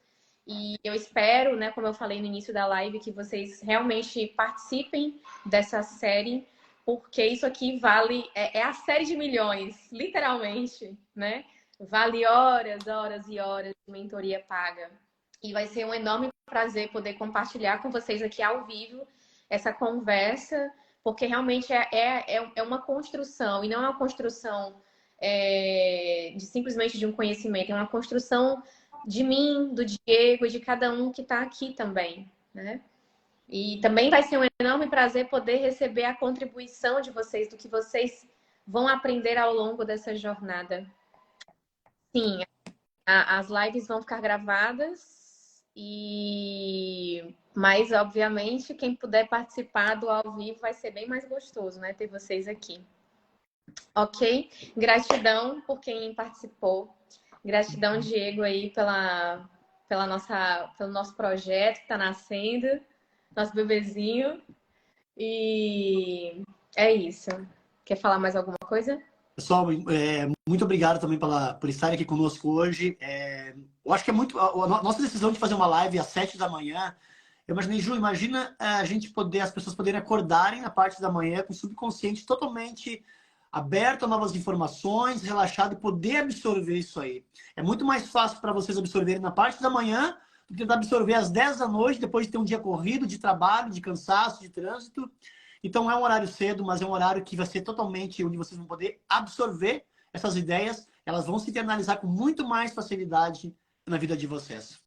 E eu espero, né, como eu falei no início da live, que vocês realmente participem dessa série, porque isso aqui vale... É a série de milhões, literalmente, né? Vale horas, horas e horas de mentoria paga. E vai ser um enorme prazer poder compartilhar com vocês aqui ao vivo essa conversa, porque realmente é uma construção, e não é uma construção simplesmente de um conhecimento, é uma construção de mim, do Diego e de cada um que está aqui também, né? E também vai ser um enorme prazer poder receber a contribuição de vocês, do que vocês vão aprender ao longo dessa jornada. Sim, as lives vão ficar gravadas, mas, obviamente, quem puder participar do ao vivo vai ser bem mais gostoso, né? Ter vocês aqui. Ok? Gratidão por quem participou. Gratidão, Diego, aí pelo nosso projeto que está nascendo, nosso bebezinho. E é isso. Quer falar mais alguma coisa? Pessoal, muito obrigado também por estarem aqui conosco hoje. Eu acho que é muito... A nossa decisão de fazer uma live às 7 da manhã, eu imaginei, Ju, imagina as pessoas poderem acordarem na parte da manhã com o subconsciente totalmente aberto a novas informações, relaxado e poder absorver isso aí. É muito mais fácil para vocês absorverem na parte da manhã do que tentar absorver às 10 da noite, depois de ter um dia corrido, de trabalho, de cansaço, de trânsito. Então é um horário cedo, mas é um horário que vai ser totalmente onde vocês vão poder absorver essas ideias. Elas vão se internalizar com muito mais facilidade na vida de vocês.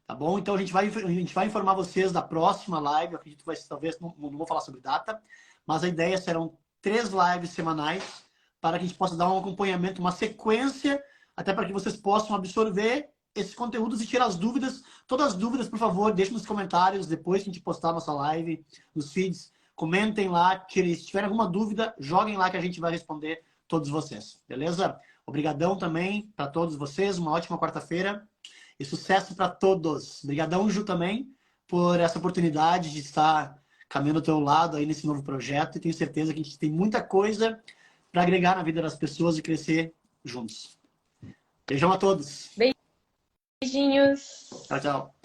Tá bom? Então a gente vai informar vocês da próxima live. Eu acredito que vai ser, talvez, não vou falar sobre data, mas a ideia serão 3 lives semanais para que a gente possa dar um acompanhamento, uma sequência, até para que vocês possam absorver esses conteúdos e tirar as dúvidas. Todas as dúvidas, por favor, deixem nos comentários depois que a gente postar a nossa live, nos feeds. Comentem lá, se tiverem alguma dúvida, joguem lá que a gente vai responder todos vocês. Beleza? Obrigadão também para todos vocês. Uma ótima quarta-feira e sucesso para todos. Obrigadão, Ju, também, por essa oportunidade de estar caminhando ao teu lado aí nesse novo projeto. E tenho certeza que a gente tem muita coisa para agregar na vida das pessoas e crescer juntos. Beijão a todos. Beijinhos. Tchau, tchau.